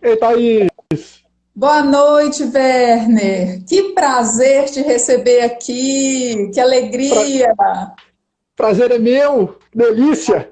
Ei, Thaís, Boa noite, Werner. Que prazer te receber aqui. Que pra- alegria. prazer é meu, delícia.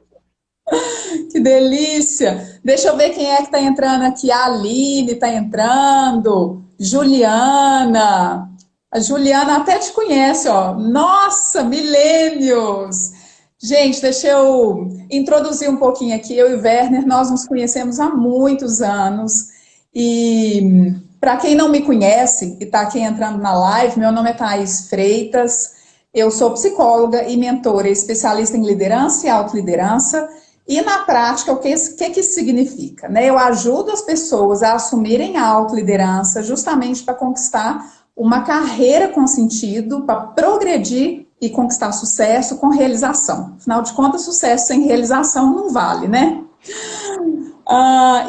Que delícia. Deixa eu ver quem é que está entrando aqui. A Aline está entrando. Juliana. A Juliana até te conhece, ó. Nossa, milênios. Gente, deixa eu introduzir um pouquinho aqui. Eu e o Werner, nós nos conhecemos há muitos anos. E para quem não me conhece e está aqui entrando na live, meu nome é Thaís Freitas. Eu sou psicóloga e mentora, especialista em liderança e autoliderança. E na prática, o que isso significa? Né? Eu ajudo as pessoas a assumirem a autoliderança justamente para conquistar uma carreira com sentido, para progredir e conquistar sucesso com realização. Afinal de contas, sucesso sem realização não vale, né?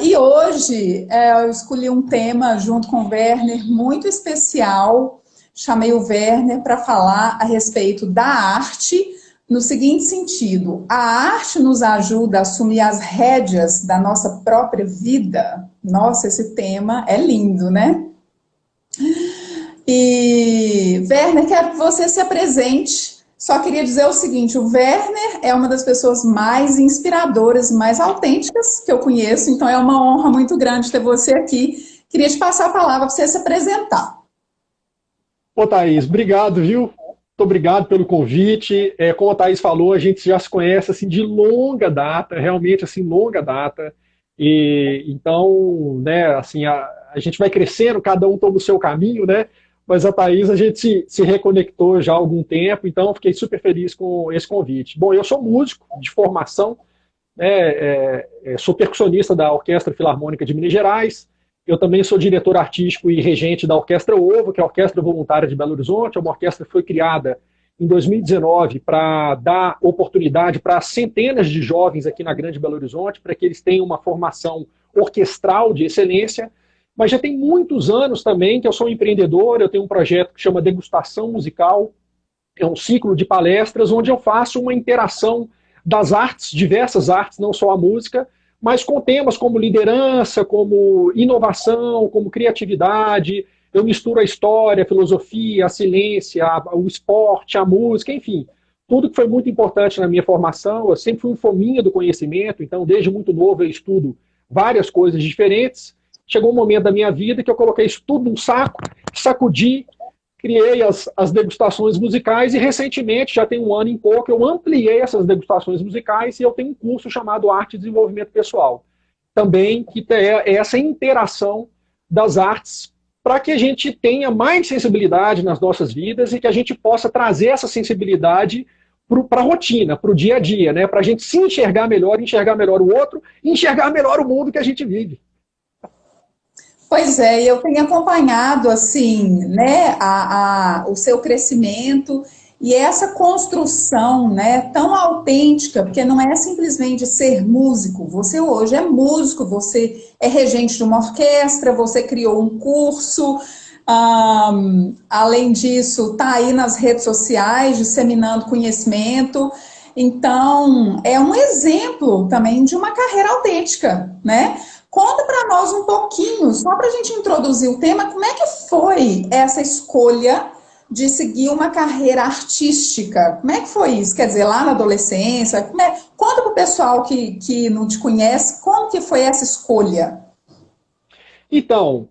E hoje eu escolhi um tema junto com o Werner muito especial. Chamei o Werner para falar a respeito da arte, no seguinte sentido: a arte nos ajuda a assumir as rédeas da nossa própria vida. Nossa, esse tema é lindo, né? E, Werner, quero que você se apresente. Só queria dizer o seguinte: o Werner é uma das pessoas mais inspiradoras, mais autênticas que eu conheço, então é uma honra muito grande ter você aqui. Queria te passar a palavra para você se apresentar. Ô, Thaís, obrigado, viu? Muito obrigado pelo convite. Como a Thaís falou, a gente já se conhece assim de longa data, realmente assim, longa data. E então, né, assim, a gente vai crescendo, cada um toma o seu caminho, né? Mas a Thaís, a gente se reconectou já há algum tempo, então fiquei super feliz com esse convite. Bom, eu sou músico de formação, né, sou percussionista da Orquestra Filarmônica de Minas Gerais. Eu também sou diretor artístico e regente da Orquestra Ovo, que é a Orquestra Voluntária de Belo Horizonte. É uma orquestra que foi criada em 2019 para dar oportunidade para centenas de jovens aqui na Grande Belo Horizonte, para que eles tenham uma formação orquestral de excelência. Mas já tem muitos anos também que eu sou empreendedor, eu tenho um projeto que chama Degustação Musical, é um ciclo de palestras onde eu faço uma interação das artes, diversas artes, não só a música, mas com temas como liderança, como inovação, como criatividade. Eu misturo a história, a filosofia, a ciência, o esporte, a música, enfim. Tudo que foi muito importante na minha formação. Eu sempre fui um fominha do conhecimento, então desde muito novo eu estudo várias coisas diferentes. Chegou um momento da minha vida que eu coloquei isso tudo num saco, sacudi, criei as degustações musicais e recentemente, já tem um ano e pouco, eu ampliei essas degustações musicais e eu tenho um curso chamado Arte e Desenvolvimento Pessoal. Também que é essa interação das artes para que a gente tenha mais sensibilidade nas nossas vidas e que a gente possa trazer essa sensibilidade para a rotina, para o dia a dia, né? Para a gente se enxergar melhor o outro e enxergar melhor o mundo que a gente vive. Pois é, eu tenho acompanhado assim, né, o seu crescimento e essa construção, né, tão autêntica, porque não é simplesmente ser músico. Você hoje é músico, você é regente de uma orquestra, você criou um curso, além disso, está aí nas redes sociais disseminando conhecimento. Então, é um exemplo também de uma carreira autêntica, né? Conta para nós um pouquinho, só para a gente introduzir o tema, como é que foi essa escolha de seguir uma carreira artística? Como é que foi isso? Quer dizer, lá na adolescência, conta para o pessoal que não te conhece, como que foi essa escolha? Então,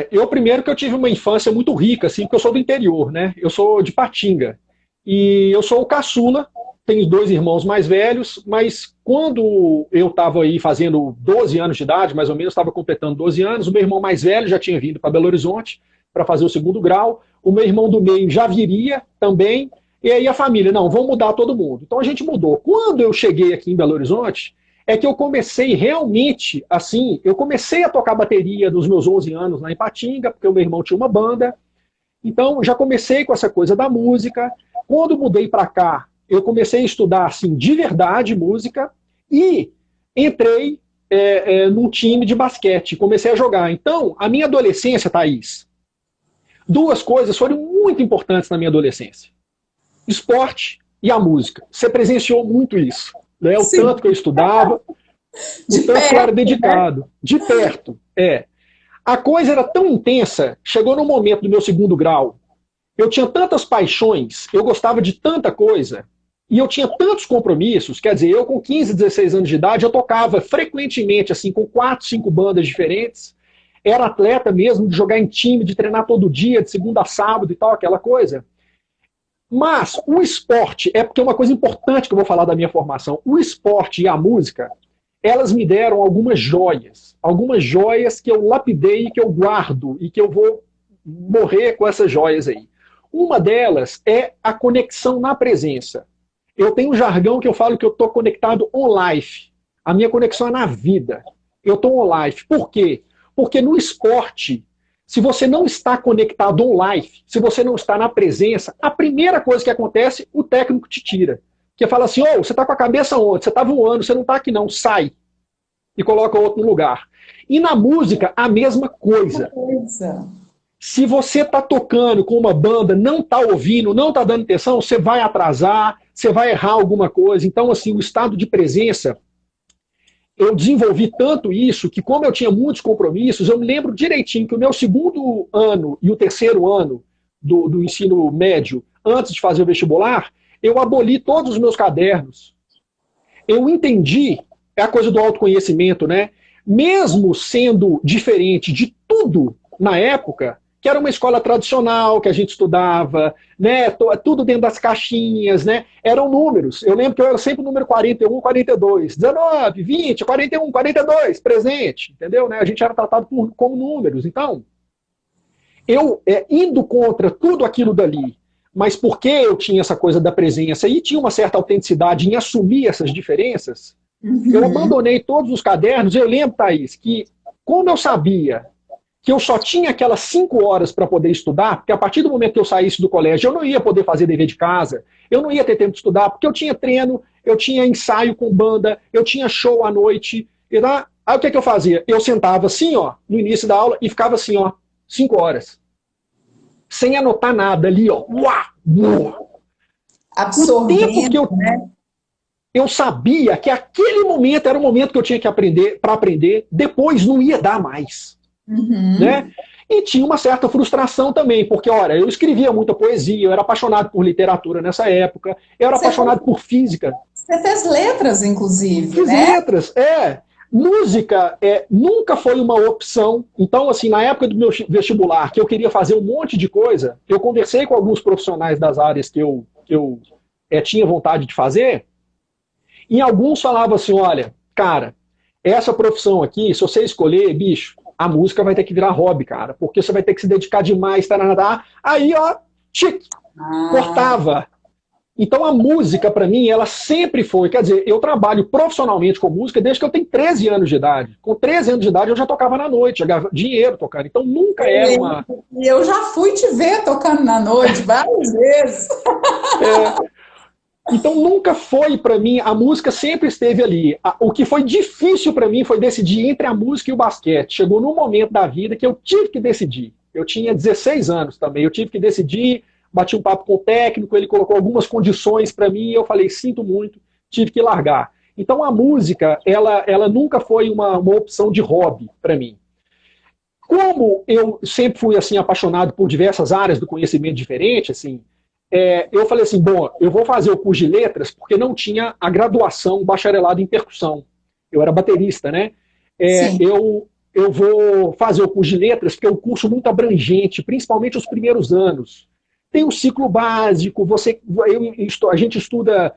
eu primeiro que eu tive uma infância muito rica, assim, porque eu sou do interior, né? Eu sou de Patinga. E eu sou o caçula, tenho dois irmãos mais velhos, mas quando eu estava aí fazendo 12 anos de idade, mais ou menos, estava completando 12 anos, o meu irmão mais velho já tinha vindo para Belo Horizonte para fazer o segundo grau, o meu irmão do meio já viria também, e aí a família, não, vamos mudar todo mundo. Então a gente mudou. Quando eu cheguei aqui em Belo Horizonte, é que eu comecei realmente, assim, eu comecei a tocar bateria dos meus 11 anos lá em Patinga, porque o meu irmão tinha uma banda, então já comecei com essa coisa da música. Quando mudei para cá, eu comecei a estudar, assim, de verdade música, e entrei num time de basquete, comecei a jogar. Então, a minha adolescência, Thaís, duas coisas foram muito importantes na minha adolescência: esporte e a música. Você presenciou muito isso, né? O Sim. tanto que eu estudava. O De tanto que eu era perto, né? dedicado. De perto, é. A coisa era tão intensa, chegou no momento do meu segundo grau, eu tinha tantas paixões, eu gostava de tanta coisa, e eu tinha tantos compromissos, quer dizer, eu com 15, 16 anos de idade, eu tocava frequentemente, assim, com 4, 5 bandas diferentes, era atleta mesmo, de jogar em time, de treinar todo dia, de segunda a sábado e tal, aquela coisa. Mas o esporte, é porque é uma coisa importante que eu vou falar da minha formação, o esporte e a música, elas me deram algumas joias que eu lapidei, que eu guardo e que eu vou morrer com essas joias aí. Uma delas é a conexão na presença. Eu tenho um jargão que eu falo que eu estou conectado on life. A minha conexão é na vida. Eu estou on life. Por quê? Porque no esporte, se você não está conectado on life, se você não está na presença, a primeira coisa que acontece, o técnico te tira. Que fala assim, ô, você está com a cabeça onde? Você está voando, você não está aqui não, sai. E coloca outro no lugar. E na música, a mesma coisa. Se você está tocando com uma banda, não está ouvindo, não está dando atenção, você vai atrasar, você vai errar alguma coisa. Então, assim, o estado de presença, eu desenvolvi tanto isso que, como eu tinha muitos compromissos, eu me lembro direitinho que o meu segundo ano e o terceiro ano do ensino médio, antes de fazer o vestibular, eu aboli todos os meus cadernos. Eu entendi, é a coisa do autoconhecimento, né? Mesmo sendo diferente de tudo na época, que era uma escola tradicional, que a gente estudava, né, tudo dentro das caixinhas, né, eram números. Eu lembro que eu era sempre o número 41, 42, 19, 20, 41, 42, presente, entendeu? Né? A gente era tratado como números. Então, eu indo contra tudo aquilo dali, mas porque eu tinha essa coisa da presença e tinha uma certa autenticidade em assumir essas diferenças, eu abandonei todos os cadernos. Eu lembro, Thaís, que como eu sabia que eu só tinha aquelas 5 horas para poder estudar, porque a partir do momento que eu saísse do colégio, eu não ia poder fazer dever de casa, eu não ia ter tempo de estudar, porque eu tinha treino, eu tinha ensaio com banda, eu tinha show à noite. Aí o que, que eu fazia? Eu sentava assim, ó, no início da aula, e ficava assim, ó, 5 horas. Sem anotar nada ali, ó. O tempo que Absorvendo, né? eu sabia que aquele momento era o momento que eu tinha que aprender, para aprender, depois não ia dar mais. Né? E tinha uma certa frustração também, porque, olha, eu escrevia muita poesia, eu era apaixonado por literatura nessa época, eu era apaixonado por física. Você fez letras, inclusive, Fiz né? letras, Música nunca foi uma opção. Então, assim, na época do meu vestibular, que eu queria fazer um monte de coisa, eu conversei com alguns profissionais das áreas que eu tinha vontade de fazer, e alguns falavam assim, olha, cara, essa profissão aqui, se você escolher, bicho, a música vai ter que virar hobby, cara, porque você vai ter que se dedicar demais, taranadá. Aí, ó, cortava. Então a música, para mim, ela sempre foi, quer dizer, eu trabalho profissionalmente com música desde que eu tenho 13 anos de idade. Com 13 anos de idade eu já tocava na noite, já ganhava dinheiro tocando. Então nunca era uma... E eu já fui te ver tocando na noite várias vezes. Então nunca foi para mim, a música sempre esteve ali. O que foi difícil para mim foi decidir entre a música e o basquete. Chegou num momento da vida que eu tive que decidir. Eu tinha 16 anos também, eu tive que decidir, bati um papo com o técnico, ele colocou algumas condições para mim e eu falei, sinto muito, tive que largar. Então a música, ela nunca foi uma opção de hobby para mim. Como eu sempre fui assim apaixonado por diversas áreas do conhecimento diferente, assim, eu falei assim, bom, eu vou fazer o curso de letras porque não tinha a graduação, o bacharelado em percussão. Eu era baterista, né? Sim. Eu vou fazer o curso de letras porque é um curso muito abrangente, principalmente os primeiros anos. Tem o ciclo básico, a gente estuda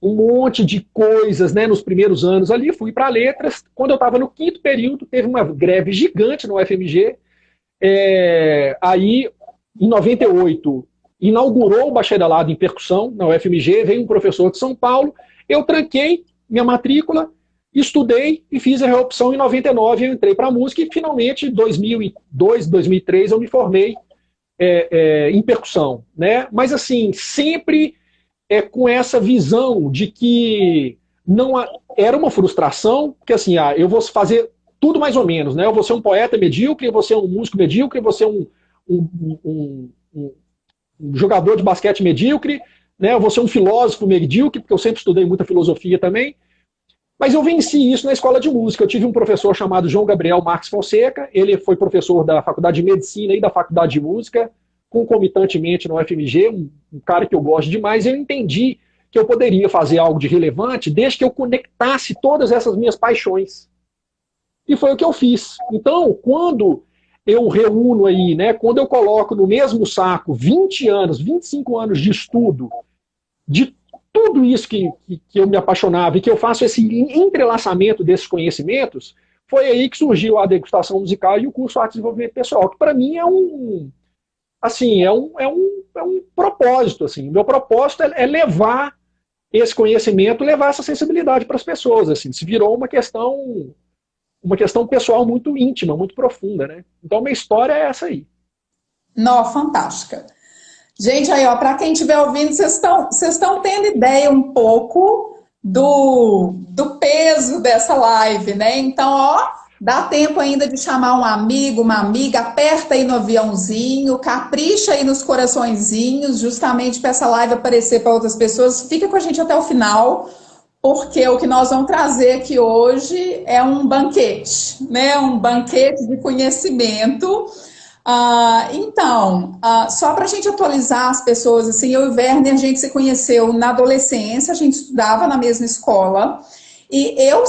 um monte de coisas, né, nos primeiros anos ali, fui para letras. Quando eu estava no quinto período, teve uma greve gigante no UFMG. Aí, em 98, inaugurou o bacharelado em percussão na UFMG, veio um professor de São Paulo, eu tranquei minha matrícula, estudei e fiz a reopção em 99, eu entrei para a música e finalmente em 2002, 2003 eu me formei em percussão, né? Mas assim, sempre com essa visão de que não era uma frustração, porque assim, eu vou fazer tudo mais ou menos, né? Eu vou ser um poeta medíocre, eu vou ser um músico medíocre, eu vou ser um jogador de basquete medíocre, né? Eu vou ser um filósofo medíocre, porque eu sempre estudei muita filosofia também. Mas eu venci isso na escola de música. Eu tive um professor chamado João Gabriel Marques Fonseca, ele foi professor da Faculdade de Medicina e da Faculdade de Música, concomitantemente no UFMG, um cara que eu gosto demais. Eu entendi que eu poderia fazer algo de relevante desde que eu conectasse todas essas minhas paixões. E foi o que eu fiz. Então, quando eu reúno aí, né, quando eu coloco no mesmo saco 20 anos, 25 anos de estudo, de tudo isso que eu me apaixonava e que eu faço esse entrelaçamento desses conhecimentos, foi aí que surgiu a degustação musical e o curso Arte e Desenvolvimento Pessoal, que para mim é assim, é um propósito. Assim. Meu propósito é levar esse conhecimento, levar essa sensibilidade para as pessoas. Assim. Se virou uma questão pessoal muito íntima, muito profunda. Né? Então, minha história é essa aí. Não, fantástica. Gente, aí, ó, para quem estiver ouvindo, vocês estão tendo ideia um pouco do peso dessa live, né? Então, ó, dá tempo ainda de chamar um amigo, uma amiga, aperta aí no aviãozinho, capricha aí nos coraçõezinhos, justamente para essa live aparecer para outras pessoas. Fica com a gente até o final, porque o que nós vamos trazer aqui hoje é um banquete, né? Um banquete de conhecimento. Então, só para a gente atualizar as pessoas, assim, eu e o Werner, a gente se conheceu na adolescência, a gente estudava na mesma escola, e eu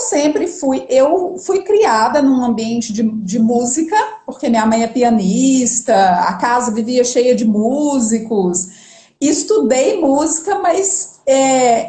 fui criada num ambiente de música, porque minha mãe é pianista, a casa vivia cheia de músicos, estudei música, mas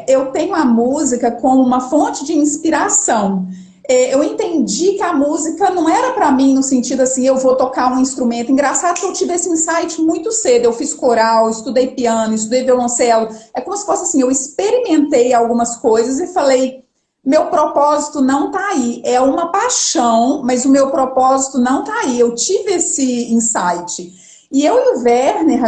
eu tenho a música como uma fonte de inspiração. Eu entendi que a música não era para mim no sentido assim, eu vou tocar um instrumento. Engraçado que eu tive esse insight muito cedo. Eu fiz coral, estudei piano, estudei violoncelo. É como se fosse assim, eu experimentei algumas coisas e falei, meu propósito não está aí. É uma paixão, mas o meu propósito não está aí. Eu tive esse insight. E eu e o Werner,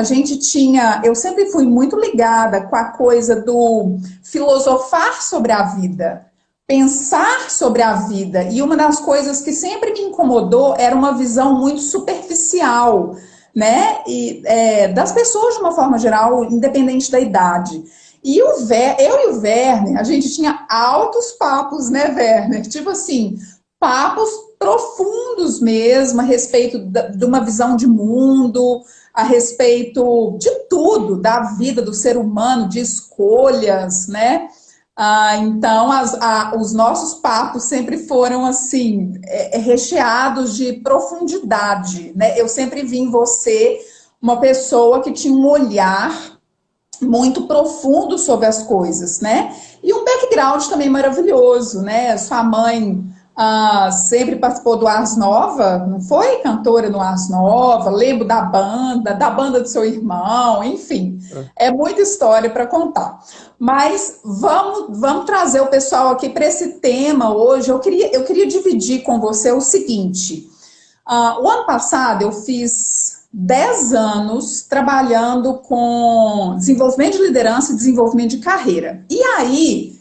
eu sempre fui muito ligada com a coisa do filosofar sobre a vida, pensar sobre a vida. E uma das coisas que sempre me incomodou era uma visão muito superficial, né? Das pessoas de uma forma geral, independente da idade. E eu e o Werner, a gente tinha altos papos, né, Werner? Tipo assim, papos profundos mesmo, a respeito de uma visão de mundo, a respeito de tudo, da vida do ser humano, de escolhas, né? Então, os nossos papos sempre foram, assim, recheados de profundidade, né? Eu sempre vi em você uma pessoa que tinha um olhar muito profundo sobre as coisas, né? E um background também maravilhoso, né? Sua mãe sempre participou do Ars Nova, não foi? Cantora no Ars Nova, lembro da banda do seu irmão, enfim. É muita história para contar. Mas vamos trazer o pessoal aqui para esse tema hoje. Eu queria dividir com você o seguinte. O ano passado eu fiz 10 anos trabalhando com desenvolvimento de liderança e desenvolvimento de carreira. E aí,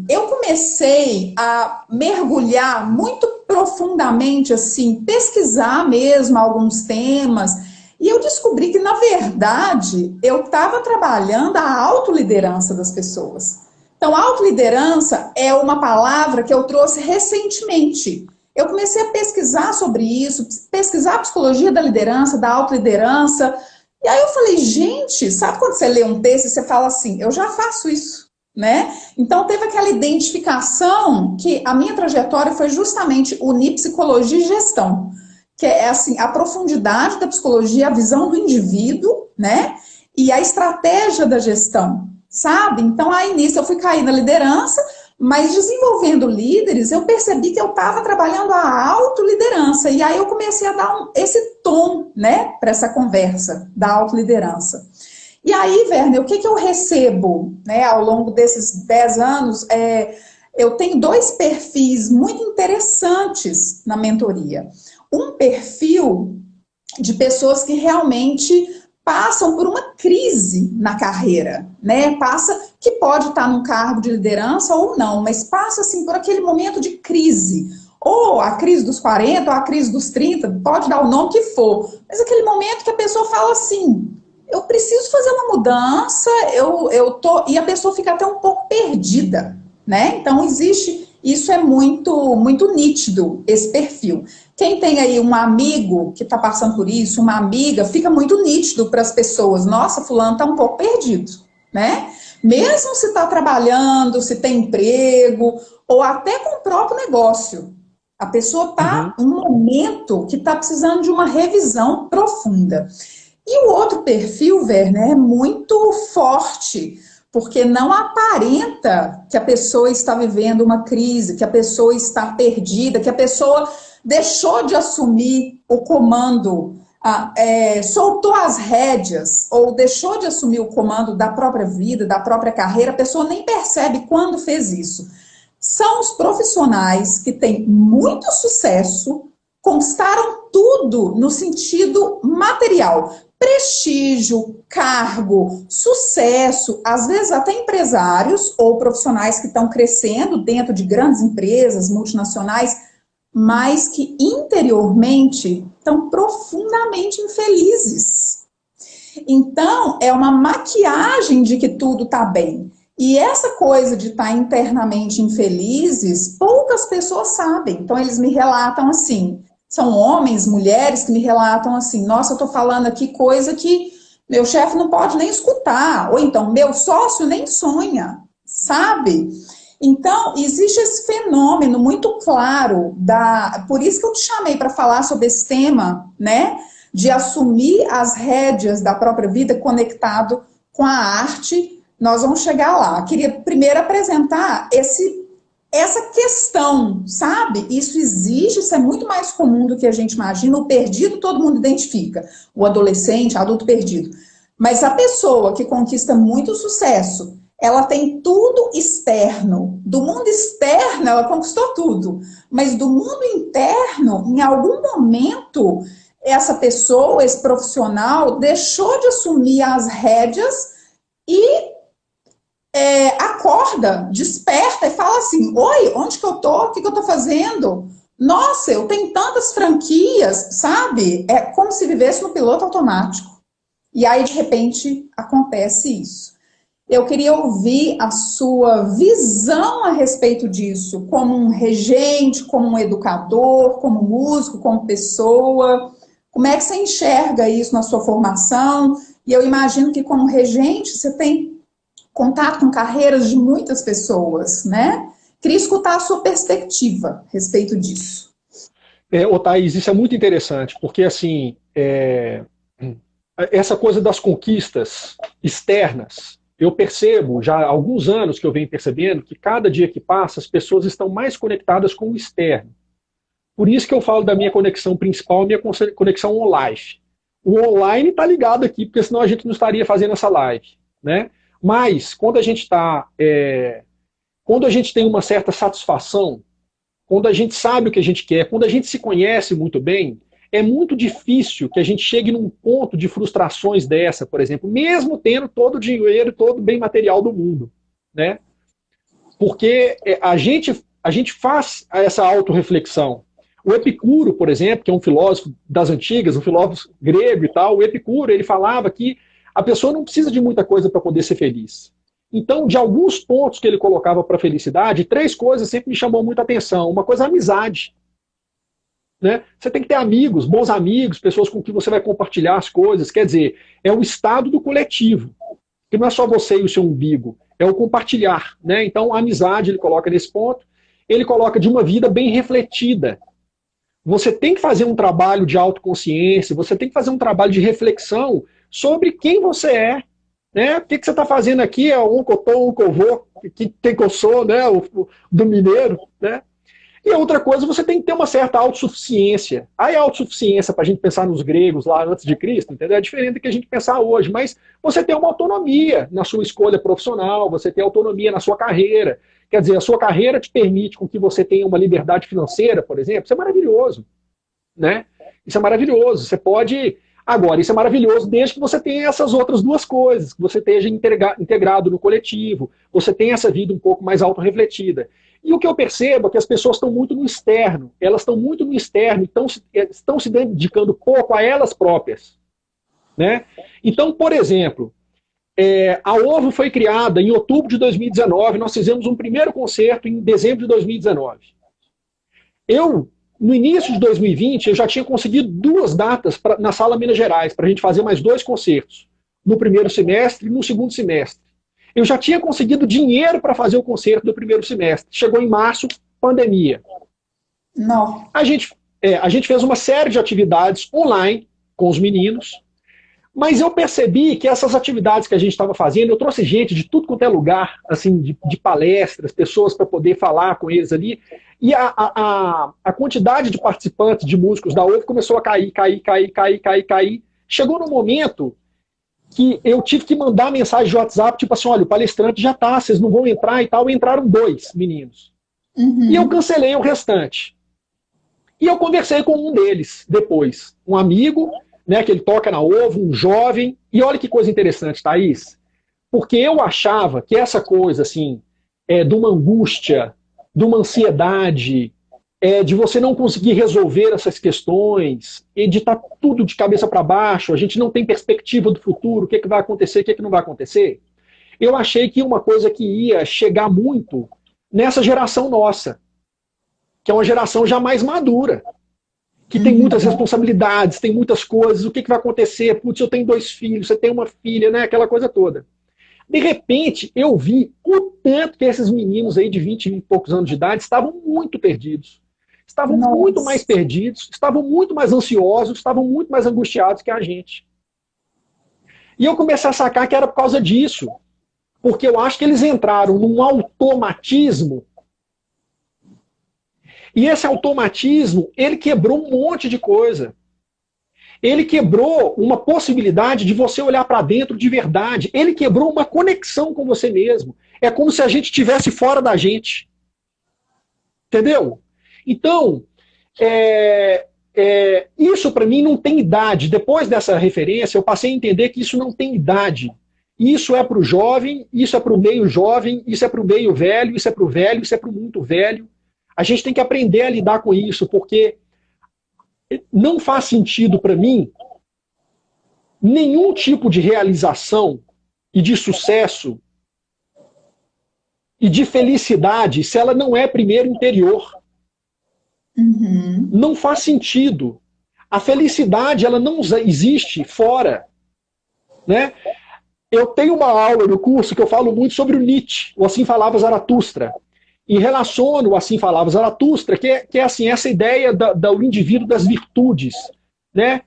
eu comecei a mergulhar muito profundamente, assim, pesquisar mesmo alguns temas, e eu descobri que, na verdade, eu estava trabalhando a autoliderança das pessoas. Então, autoliderança é uma palavra que eu trouxe recentemente. Eu comecei a pesquisar sobre isso, pesquisar a psicologia da liderança, da autoliderança, e aí eu falei, gente, sabe quando você lê um texto e você fala assim, eu já faço isso? Né? Então teve aquela identificação que a minha trajetória foi justamente unir psicologia e gestão, que é assim, a profundidade da psicologia, a visão do indivíduo, né? E a estratégia da gestão, sabe? Então aí nisso eu fui cair na liderança, mas desenvolvendo líderes, eu percebi que eu estava trabalhando a autoliderança, e aí eu comecei a dar esse tom, né, para essa conversa da autoliderança. E aí, Werner, o que eu recebo, né, ao longo desses 10 anos? Eu tenho 2 perfis muito interessantes na mentoria. Um perfil de pessoas que realmente passam por uma crise na carreira, né? Que pode estar num cargo de liderança ou não, mas passa assim por aquele momento de crise. Ou a crise dos 40, ou a crise dos 30, pode dar o nome que for. Mas aquele momento que a pessoa fala assim, eu preciso fazer uma mudança, e a pessoa fica até um pouco perdida, né? Então, isso é muito, muito nítido, esse perfil. Quem tem aí um amigo que está passando por isso, uma amiga, fica muito nítido para as pessoas. Nossa, fulano está um pouco perdido, né? Mesmo se está trabalhando, se tem emprego, ou até com o próprio negócio. A pessoa está Uhum. em um momento que está precisando de uma revisão profunda. E o outro perfil, Werner, é muito forte, porque não aparenta que a pessoa está vivendo uma crise, que a pessoa está perdida, que a pessoa deixou de assumir o comando, soltou as rédeas, ou deixou de assumir o comando da própria vida, da própria carreira, a pessoa nem percebe quando fez isso. São os profissionais que têm muito sucesso, conquistaram tudo no sentido material. Prestígio, cargo, sucesso, às vezes até empresários ou profissionais que estão crescendo dentro de grandes empresas multinacionais, mas que interiormente estão profundamente infelizes. Então, é uma maquiagem de que tudo está bem. E essa coisa de estar internamente infelizes, poucas pessoas sabem. Então, eles me relatam assim, são homens, mulheres que me relatam assim, nossa, eu estou falando aqui coisa que meu chefe não pode nem escutar, ou então, meu sócio nem sonha, sabe? Então, existe esse fenômeno muito claro, por isso que eu te chamei para falar sobre esse tema, né? De assumir as rédeas da própria vida conectado com a arte. Nós vamos chegar lá. Queria primeiro apresentar essa questão, sabe? Isso existe, isso é muito mais comum do que a gente imagina. O perdido todo mundo identifica, o adolescente, adulto perdido. Mas a pessoa que conquista muito sucesso, ela tem tudo externo. Do mundo externo, ela conquistou tudo. Mas do mundo interno, em algum momento, essa pessoa, esse profissional, deixou de assumir as rédeas e acorda, desperta e fala assim, oi, onde que eu tô? O que eu tô fazendo? Nossa, eu tenho tantas franquias, sabe? É como se vivesse no piloto automático. E aí, de repente, acontece isso. Eu queria ouvir a sua visão a respeito disso, como um regente, como um educador, como músico, como pessoa. Como é que você enxerga isso na sua formação? E eu imagino que, como regente, você tem contato com carreiras de muitas pessoas, né? Queria escutar a sua perspectiva a respeito disso. Ô, Thaís, isso é muito interessante, porque assim, essa coisa das conquistas externas, eu percebo, já há alguns anos que eu venho percebendo, que cada dia que passa as pessoas estão mais conectadas com o externo. Por isso que eu falo da minha conexão principal, minha conexão on-life. O online está ligado aqui, porque senão a gente não estaria fazendo essa live, né? Mas quando a gente quando a gente tem uma certa satisfação, quando a gente sabe o que a gente quer, quando a gente se conhece muito bem, é muito difícil que a gente chegue num ponto de frustrações dessa, por exemplo, mesmo tendo todo o dinheiro, todo o bem material do mundo, né? Porque a gente faz essa autorreflexão. O Epicuro, por exemplo, que é um filósofo das antigas, um filósofo grego e tal, o Epicuro, ele falava que a pessoa não precisa de muita coisa para poder ser feliz. Então, de alguns pontos que ele colocava para a felicidade, três coisas sempre me chamou muita atenção. Uma coisa é a amizade. Né? Você tem que ter amigos, bons amigos, pessoas com quem você vai compartilhar as coisas. Quer dizer, é o estado do coletivo. Que não é só você e o seu umbigo, é o compartilhar. Né? Então, a amizade ele coloca nesse ponto. Ele coloca de uma vida bem refletida. Você tem que fazer um trabalho de autoconsciência, você tem que fazer um trabalho de reflexão sobre quem você é. Né? O que você está fazendo aqui? É um que eu tô, um que eu vou, quem que eu sou, né? Do mineiro. Né? E a outra coisa, você tem que ter uma certa autossuficiência. Aí a autossuficiência, para a gente pensar nos gregos lá antes de Cristo, entendeu? É diferente do que a gente pensar hoje, mas você tem uma autonomia na sua escolha profissional, você tem autonomia na sua carreira. Quer dizer, a sua carreira te permite com que você tenha uma liberdade financeira, por exemplo, isso é maravilhoso. Né? Isso é maravilhoso. Você pode... Agora, isso é maravilhoso desde que você tenha essas outras duas coisas, que você esteja integrado no coletivo, você tenha essa vida um pouco mais autorrefletida. E o que eu percebo é que as pessoas estão muito no externo, elas estão muito no externo, estão se dedicando pouco a elas próprias. Né? Então, por exemplo, A Ovo foi criada em outubro de 2019, nós fizemos um primeiro concerto em dezembro de 2019. No início de 2020, eu já tinha conseguido 2 datas na Sala Minas Gerais, para a gente fazer mais 2 concertos, no primeiro semestre e no segundo semestre. Eu já tinha conseguido dinheiro para fazer o concerto do primeiro semestre. Chegou em março, pandemia. Não. A gente fez uma série de atividades online com os meninos, mas eu percebi que essas atividades que a gente estava fazendo, eu trouxe gente de tudo quanto é lugar, assim, de palestras, pessoas para poder falar com eles ali, e a quantidade de participantes, de músicos da UF começou a cair. Chegou no momento que eu tive que mandar mensagem de WhatsApp, tipo assim, olha, o palestrante já tá, vocês não vão entrar e tal. Entraram 2 meninos. E eu cancelei o restante. E eu conversei com um deles depois, um amigo, né, que ele toca na Ovo, um jovem, e olha que coisa interessante, Thaís, porque eu achava que essa coisa, assim, de uma angústia, de uma ansiedade, de você não conseguir resolver essas questões, e de estar tudo de cabeça para baixo, a gente não tem perspectiva do futuro, o que vai acontecer, o que não vai acontecer. Eu achei que uma coisa que ia chegar muito nessa geração nossa, que é uma geração já mais madura, que tem muitas responsabilidades, tem muitas coisas, o que vai acontecer? Putz, eu tenho 2 filhos, você tem uma filha, né? Aquela coisa toda. De repente, eu vi o tanto que esses meninos aí de 20 e poucos anos de idade estavam muito perdidos. Estavam muito mais perdidos, estavam muito mais ansiosos, estavam muito mais angustiados que a gente. E eu comecei a sacar que era por causa disso. Porque eu acho que eles entraram num automatismo. E esse automatismo, ele quebrou um monte de coisa. Ele quebrou uma possibilidade de você olhar para dentro de verdade. Ele quebrou uma conexão com você mesmo. É como se a gente estivesse fora da gente. Entendeu? Então, isso para mim não tem idade. Depois dessa referência, eu passei a entender que isso não tem idade. Isso é para o jovem, isso é para o meio jovem, isso é para o meio velho, isso é para o velho, isso é para o muito velho. A gente tem que aprender a lidar com isso, porque não faz sentido para mim nenhum tipo de realização e de sucesso e de felicidade se ela não é primeiro interior. Não faz sentido. A felicidade, ela não existe fora. Né? Eu tenho uma aula no curso que eu falo muito sobre o Nietzsche, o Assim Falava Zaratustra. E relaciono o Assim Falava Zaratustra, que é assim, essa ideia do indivíduo das virtudes. Né?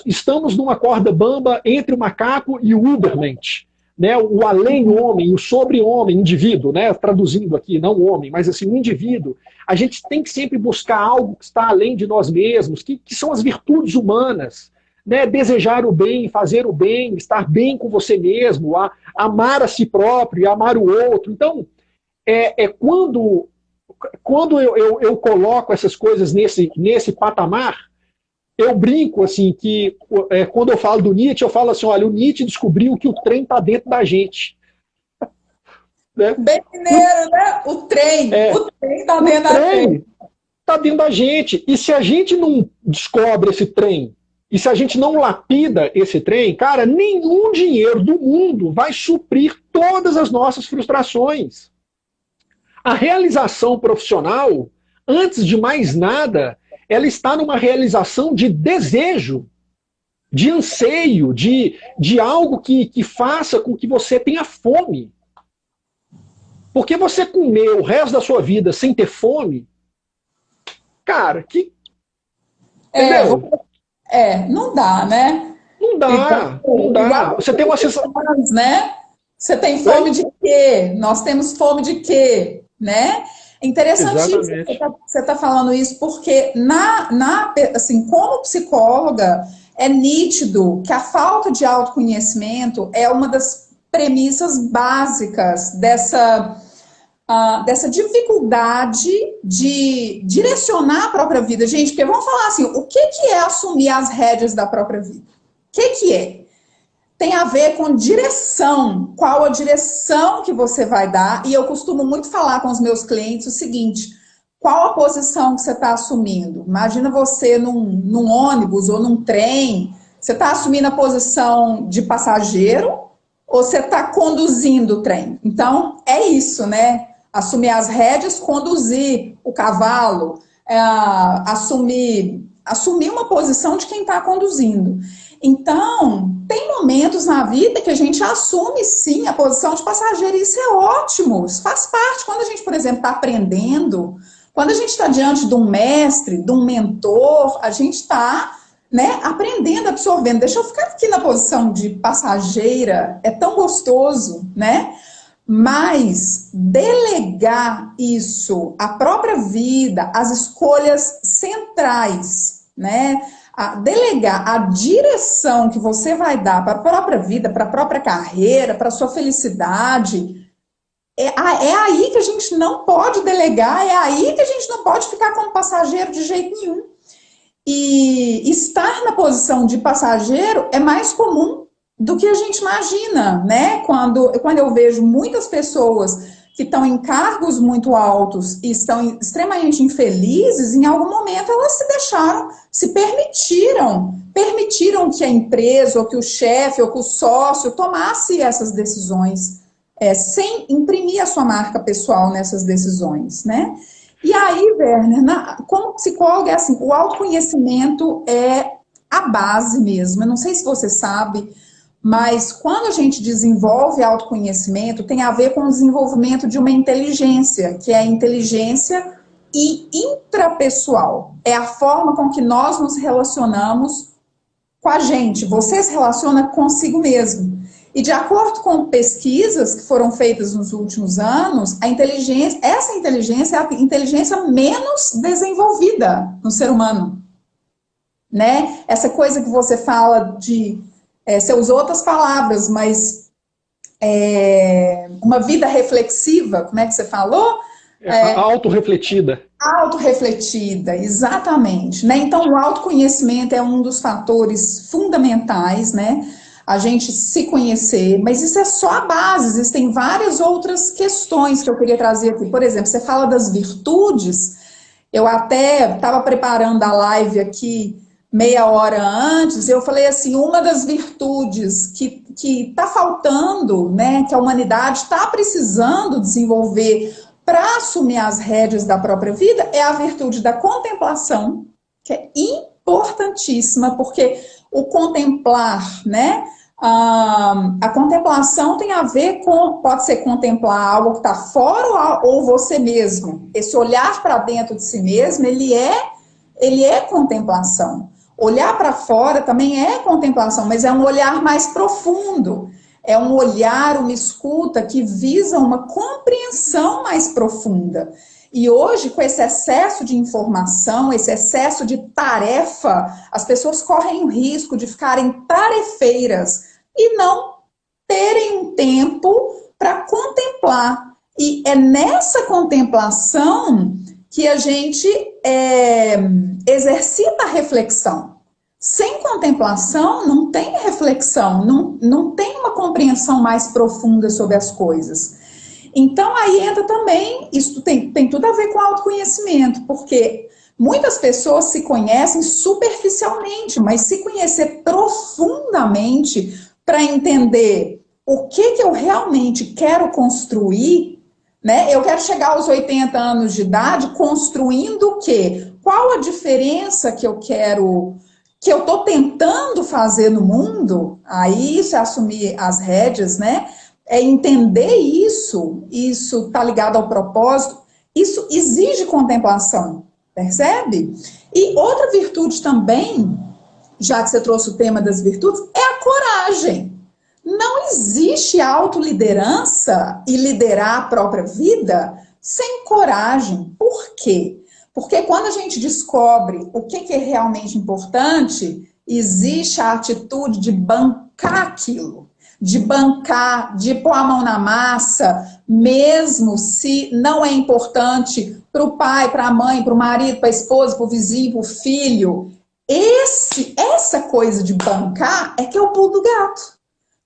Estamos numa corda bamba entre o macaco e o Ubermensch. Né? O além-homem, o sobre-homem, indivíduo, né? Traduzindo aqui, não o homem, mas assim, o indivíduo. A gente tem que sempre buscar algo que está além de nós mesmos, que são as virtudes humanas. Né? Desejar o bem, fazer o bem, estar bem com você mesmo, amar a si próprio e amar o outro. Então, quando eu coloco essas coisas nesse patamar, eu brinco assim que quando eu falo do Nietzsche, eu falo assim, olha, o Nietzsche descobriu que o trem está dentro da gente. Né? Bem mineiro, né? O trem está dentro da gente. Está dentro da gente. E se a gente não descobre esse trem, e se a gente não lapida esse trem, cara, nenhum dinheiro do mundo vai suprir todas as nossas frustrações. A realização profissional, antes de mais nada, ela está numa realização de desejo, de anseio, de algo que faça com que você tenha fome. Porque você comer o resto da sua vida sem ter fome, cara, entendeu? Não dá, né? Não dá, então, não dá. Você tem uma sensação... Né? Você tem fome de quê? Nós temos fome de quê? Né? Interessantíssimo você tá falando isso, porque assim, como psicóloga, é nítido que a falta de autoconhecimento é uma das premissas básicas dessa dificuldade de direcionar a própria vida. Gente, porque vamos falar assim, o que é assumir as rédeas da própria vida? O que é? Tem a ver com direção, qual a direção que você vai dar, e eu costumo muito falar com os meus clientes o seguinte, qual a posição que você está assumindo? Imagina você num ônibus ou num trem, você está assumindo a posição de passageiro ou você está conduzindo o trem. Então, é isso, né? Assumir as rédeas, conduzir o cavalo, assumir uma posição de quem está conduzindo. Então, tem momentos na vida que a gente assume, sim, a posição de passageiro, e isso é ótimo, isso faz parte. Quando a gente, por exemplo, está aprendendo, quando a gente está diante de um mestre, de um mentor, a gente está, né, aprendendo, absorvendo. Deixa eu ficar aqui na posição de passageira, é tão gostoso, né? Mas delegar isso, a própria vida, as escolhas centrais, né? Delegar a direção que você vai dar para a própria vida, para a própria carreira, para a sua felicidade, é aí que a gente não pode delegar, é aí que a gente não pode ficar como passageiro de jeito nenhum. E estar na posição de passageiro é mais comum do que a gente imagina, né? Quando eu vejo muitas pessoas que estão em cargos muito altos e estão extremamente infelizes, em algum momento elas se deixaram, permitiram que a empresa, ou que o chefe, ou que o sócio tomasse essas decisões, sem imprimir a sua marca pessoal nessas decisões, né? E aí, Werner, como psicólogo, é assim, o autoconhecimento é a base mesmo. Eu não sei se você sabe, mas quando a gente desenvolve autoconhecimento, tem a ver com o desenvolvimento de uma inteligência, que é a inteligência intrapessoal. É a forma com que nós nos relacionamos com a gente. Você se relaciona consigo mesmo. E de acordo com pesquisas que foram feitas nos últimos anos, essa inteligência é a inteligência menos desenvolvida no ser humano. Né? Essa coisa que você fala de... você usou outras palavras, mas uma vida reflexiva, como é que você falou? Autorrefletida. Autorrefletida, exatamente. Né? Então, o autoconhecimento é um dos fatores fundamentais, né? A gente se conhecer, mas isso é só a base, existem várias outras questões que eu queria trazer aqui. Por exemplo, você fala das virtudes, eu até estava preparando a live aqui meia hora antes, eu falei assim, uma das virtudes que está faltando, né, que a humanidade está precisando desenvolver para assumir as rédeas da própria vida, é a virtude da contemplação, que é importantíssima, porque o contemplar, né? A contemplação tem a ver com, pode ser contemplar algo que está fora ou você mesmo. Esse olhar para dentro de si mesmo, ele é contemplação. Olhar para fora também é contemplação, mas é um olhar mais profundo. É um olhar, uma escuta que visa uma compreensão mais profunda. E hoje, com esse excesso de informação, esse excesso de tarefa, as pessoas correm o risco de ficarem tarefeiras e não terem um tempo para contemplar. E é nessa contemplação que a gente exercita a reflexão. Sem contemplação, não tem reflexão, não tem uma compreensão mais profunda sobre as coisas. Então, aí entra também, isso tem tudo a ver com autoconhecimento, porque muitas pessoas se conhecem superficialmente, mas se conhecer profundamente para entender o que eu realmente quero construir, né? Eu quero chegar aos 80 anos de idade construindo o quê? Qual a diferença que eu estou tentando fazer no mundo? Aí, se assumir as rédeas, né? É entender isso está ligado ao propósito, isso exige contemplação, percebe? E outra virtude também, já que você trouxe o tema das virtudes, é a coragem. Não existe autoliderança e liderar a própria vida sem coragem. Por quê? Porque quando a gente descobre o que é realmente importante, existe a atitude de bancar aquilo. De bancar, de pôr a mão na massa, mesmo se não é importante para o pai, para a mãe, para o marido, para a esposa, para o vizinho, para o filho. Essa coisa de bancar é que é o pulo do gato.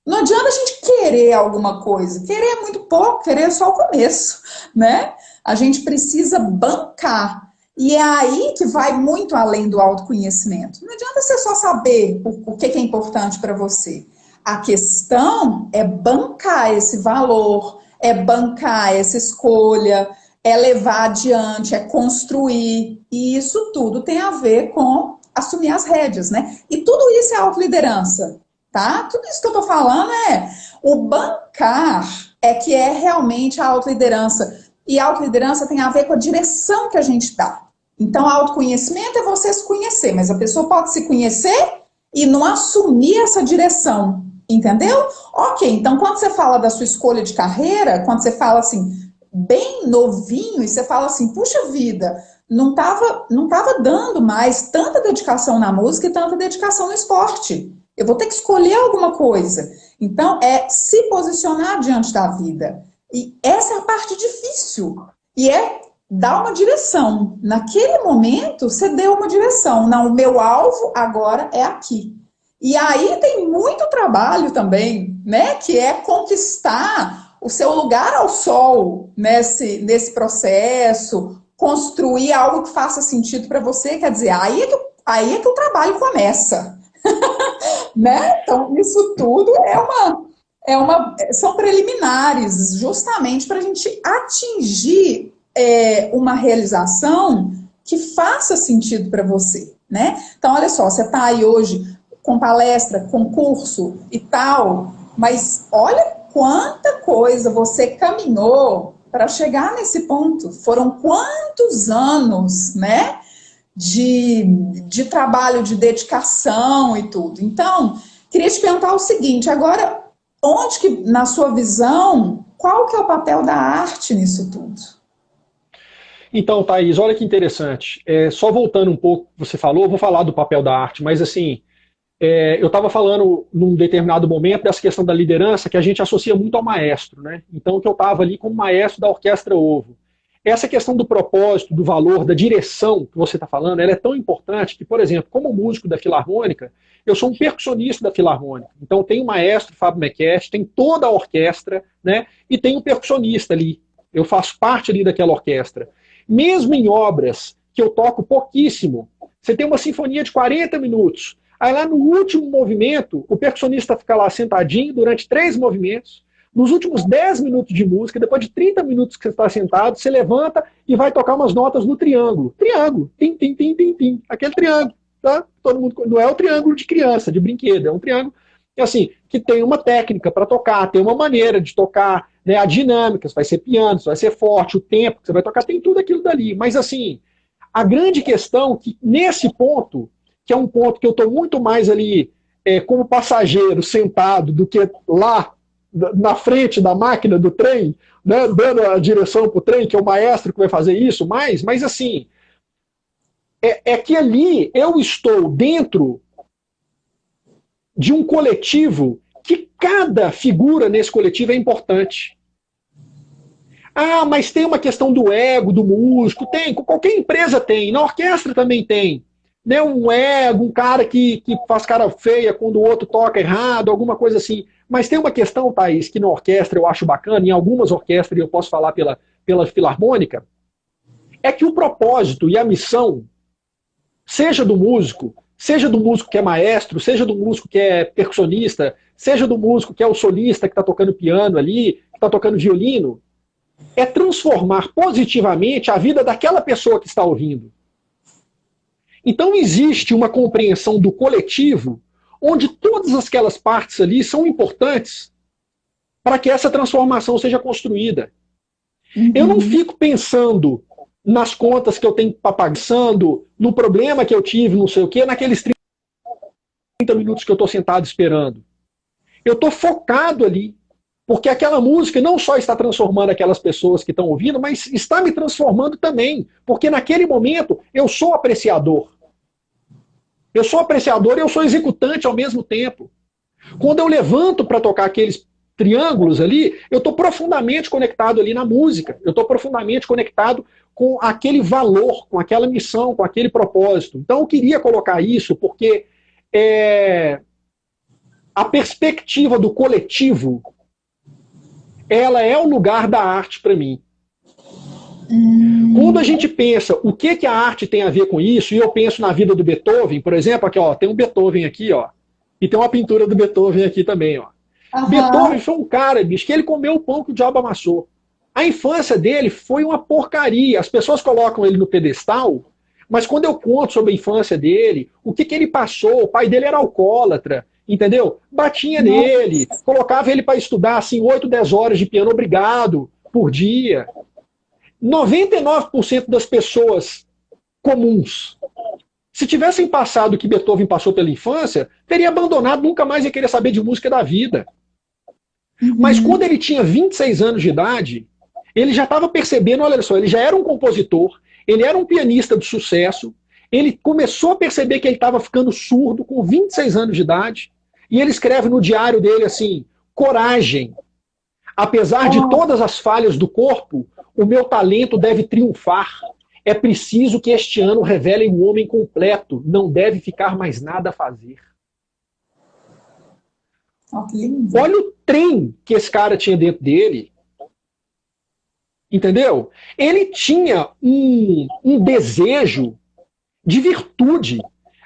Não adianta a gente querer alguma coisa. Querer é muito pouco, querer é só o começo, né? A gente precisa bancar. E é aí que vai muito além do autoconhecimento. Não adianta você só saber o que é importante para você. A questão é bancar esse valor, é bancar essa escolha, é levar adiante, é construir. E isso tudo tem a ver com assumir as rédeas, né? E tudo isso é autoliderança, tá? Tudo isso que eu tô falando é o bancar é que é realmente a autoliderança. E a autoliderança tem a ver com a direção que a gente dá. Então, autoconhecimento é você se conhecer, mas a pessoa pode se conhecer e não assumir essa direção, entendeu? Ok, então quando você fala da sua escolha de carreira, quando você fala assim, bem novinho, e você fala assim, puxa vida, não tava dando mais tanta dedicação na música e tanta dedicação no esporte. Eu vou ter que escolher alguma coisa. Então, é se posicionar diante da vida. E essa é a parte difícil. E é dar uma direção. Naquele momento, você deu uma direção. Não, o meu alvo agora é aqui. E aí tem muito trabalho também, né? Que é conquistar o seu lugar ao sol nesse processo, construir algo que faça sentido para você. Quer dizer, aí é que o trabalho começa. Né? Então, isso tudo são preliminares, justamente para a gente atingir uma realização que faça sentido para você, né? Então, olha só, você está aí hoje com palestra, concurso e tal, mas olha quanta coisa você caminhou para chegar nesse ponto. Foram quantos anos, né? De trabalho, de dedicação e tudo. Então, queria te perguntar o seguinte, agora, onde que, na sua visão, qual que é o papel da arte nisso tudo? Então, Thaís, olha que interessante. Só voltando um pouco, você falou, eu vou falar do papel da arte, mas assim, eu estava falando num determinado momento dessa questão da liderança que a gente associa muito ao maestro, né? Então, que eu estava ali como maestro da Orquestra Ovo. Essa questão do propósito, do valor, da direção que você está falando, ela é tão importante que, por exemplo, como músico da Filarmônica, eu sou um percussionista da Filarmônica. Então tem o maestro Fábio Mequest, tem toda a orquestra, né? E tem um percussionista ali. Eu faço parte ali daquela orquestra. Mesmo em obras que eu toco pouquíssimo, você tem uma sinfonia de 40 minutos. Aí lá no último movimento, o percussionista fica lá sentadinho durante 3 movimentos. Nos últimos 10 minutos de música, depois de 30 minutos que você está sentado, você levanta e vai tocar umas notas no triângulo. Triângulo. Tim, tim, tim, tim, tim. Aquele triângulo. Tá? Todo mundo, não é o triângulo de criança, de brinquedo. É um triângulo assim, que tem uma técnica para tocar, tem uma maneira de tocar, né, a dinâmica, se vai ser piano, se vai ser forte, o tempo que você vai tocar, tem tudo aquilo dali. Mas assim, a grande questão que nesse ponto, que é um ponto que eu estou muito mais ali como passageiro sentado do que lá na frente da máquina do trem, né, dando a direção para o trem, que é o maestro que vai fazer isso, mas assim, que ali eu estou dentro de um coletivo que cada figura nesse coletivo é importante. Ah, mas tem uma questão do ego, do músico, tem, qualquer empresa tem, na orquestra também tem. Né, um ego, um cara que faz cara feia quando o outro toca errado, alguma coisa assim. Mas tem uma questão, Thaís, que na orquestra eu acho bacana, em algumas orquestras, e eu posso falar pela Filarmônica, é que o propósito e a missão, seja do músico que é maestro, seja do músico que é percussionista, seja do músico que é o solista que está tocando piano ali, que está tocando violino, é transformar positivamente a vida daquela pessoa que está ouvindo. Então existe uma compreensão do coletivo onde todas aquelas partes ali são importantes para que essa transformação seja construída. Uhum. Eu não fico pensando nas contas que eu tenho que estar pagando, no problema que eu tive, não sei o quê, naqueles 30 minutos que eu estou sentado esperando. Eu estou focado ali, porque aquela música não só está transformando aquelas pessoas que estão ouvindo, mas está me transformando também, porque naquele momento eu sou apreciador. Eu sou apreciador e eu sou executante ao mesmo tempo. Quando eu levanto para tocar aqueles triângulos ali, eu estou profundamente conectado ali na música. Eu estou profundamente conectado com aquele valor, com aquela missão, com aquele propósito. Então eu queria colocar isso porque a perspectiva do coletivo, ela é o lugar da arte para mim. Quando a gente pensa o que a arte tem a ver com isso, e eu penso na vida do Beethoven, por exemplo, aqui ó, tem um Beethoven aqui, ó. E tem uma pintura do Beethoven aqui também, ó. Beethoven Aham. foi um cara, bicho, que ele comeu o pão que o diabo amassou. A infância dele foi uma porcaria. As pessoas colocam ele no pedestal, mas quando eu conto sobre a infância dele, o que ele passou, o pai dele era alcoólatra, entendeu? Batia nele, Nossa. colocava ele para estudar assim 8, 10 horas de piano obrigado por dia. 99% das pessoas comuns, se tivessem passado o que Beethoven passou pela infância, teria abandonado, nunca mais ia querer saber de música da vida. Mas quando Uhum. ele tinha 26 anos de idade, ele já estava percebendo, olha só, ele já era um compositor, ele era um pianista de sucesso, ele começou a perceber que ele estava ficando surdo com 26 anos de idade, e ele escreve no diário dele assim: coragem, apesar de Oh, todas as falhas do corpo, o meu talento deve triunfar. É preciso que este ano revele um homem completo, não deve ficar mais nada a fazer. oh, que lindo. Olha o trem que esse cara tinha dentro dele. Entendeu? Ele tinha um desejo de virtude.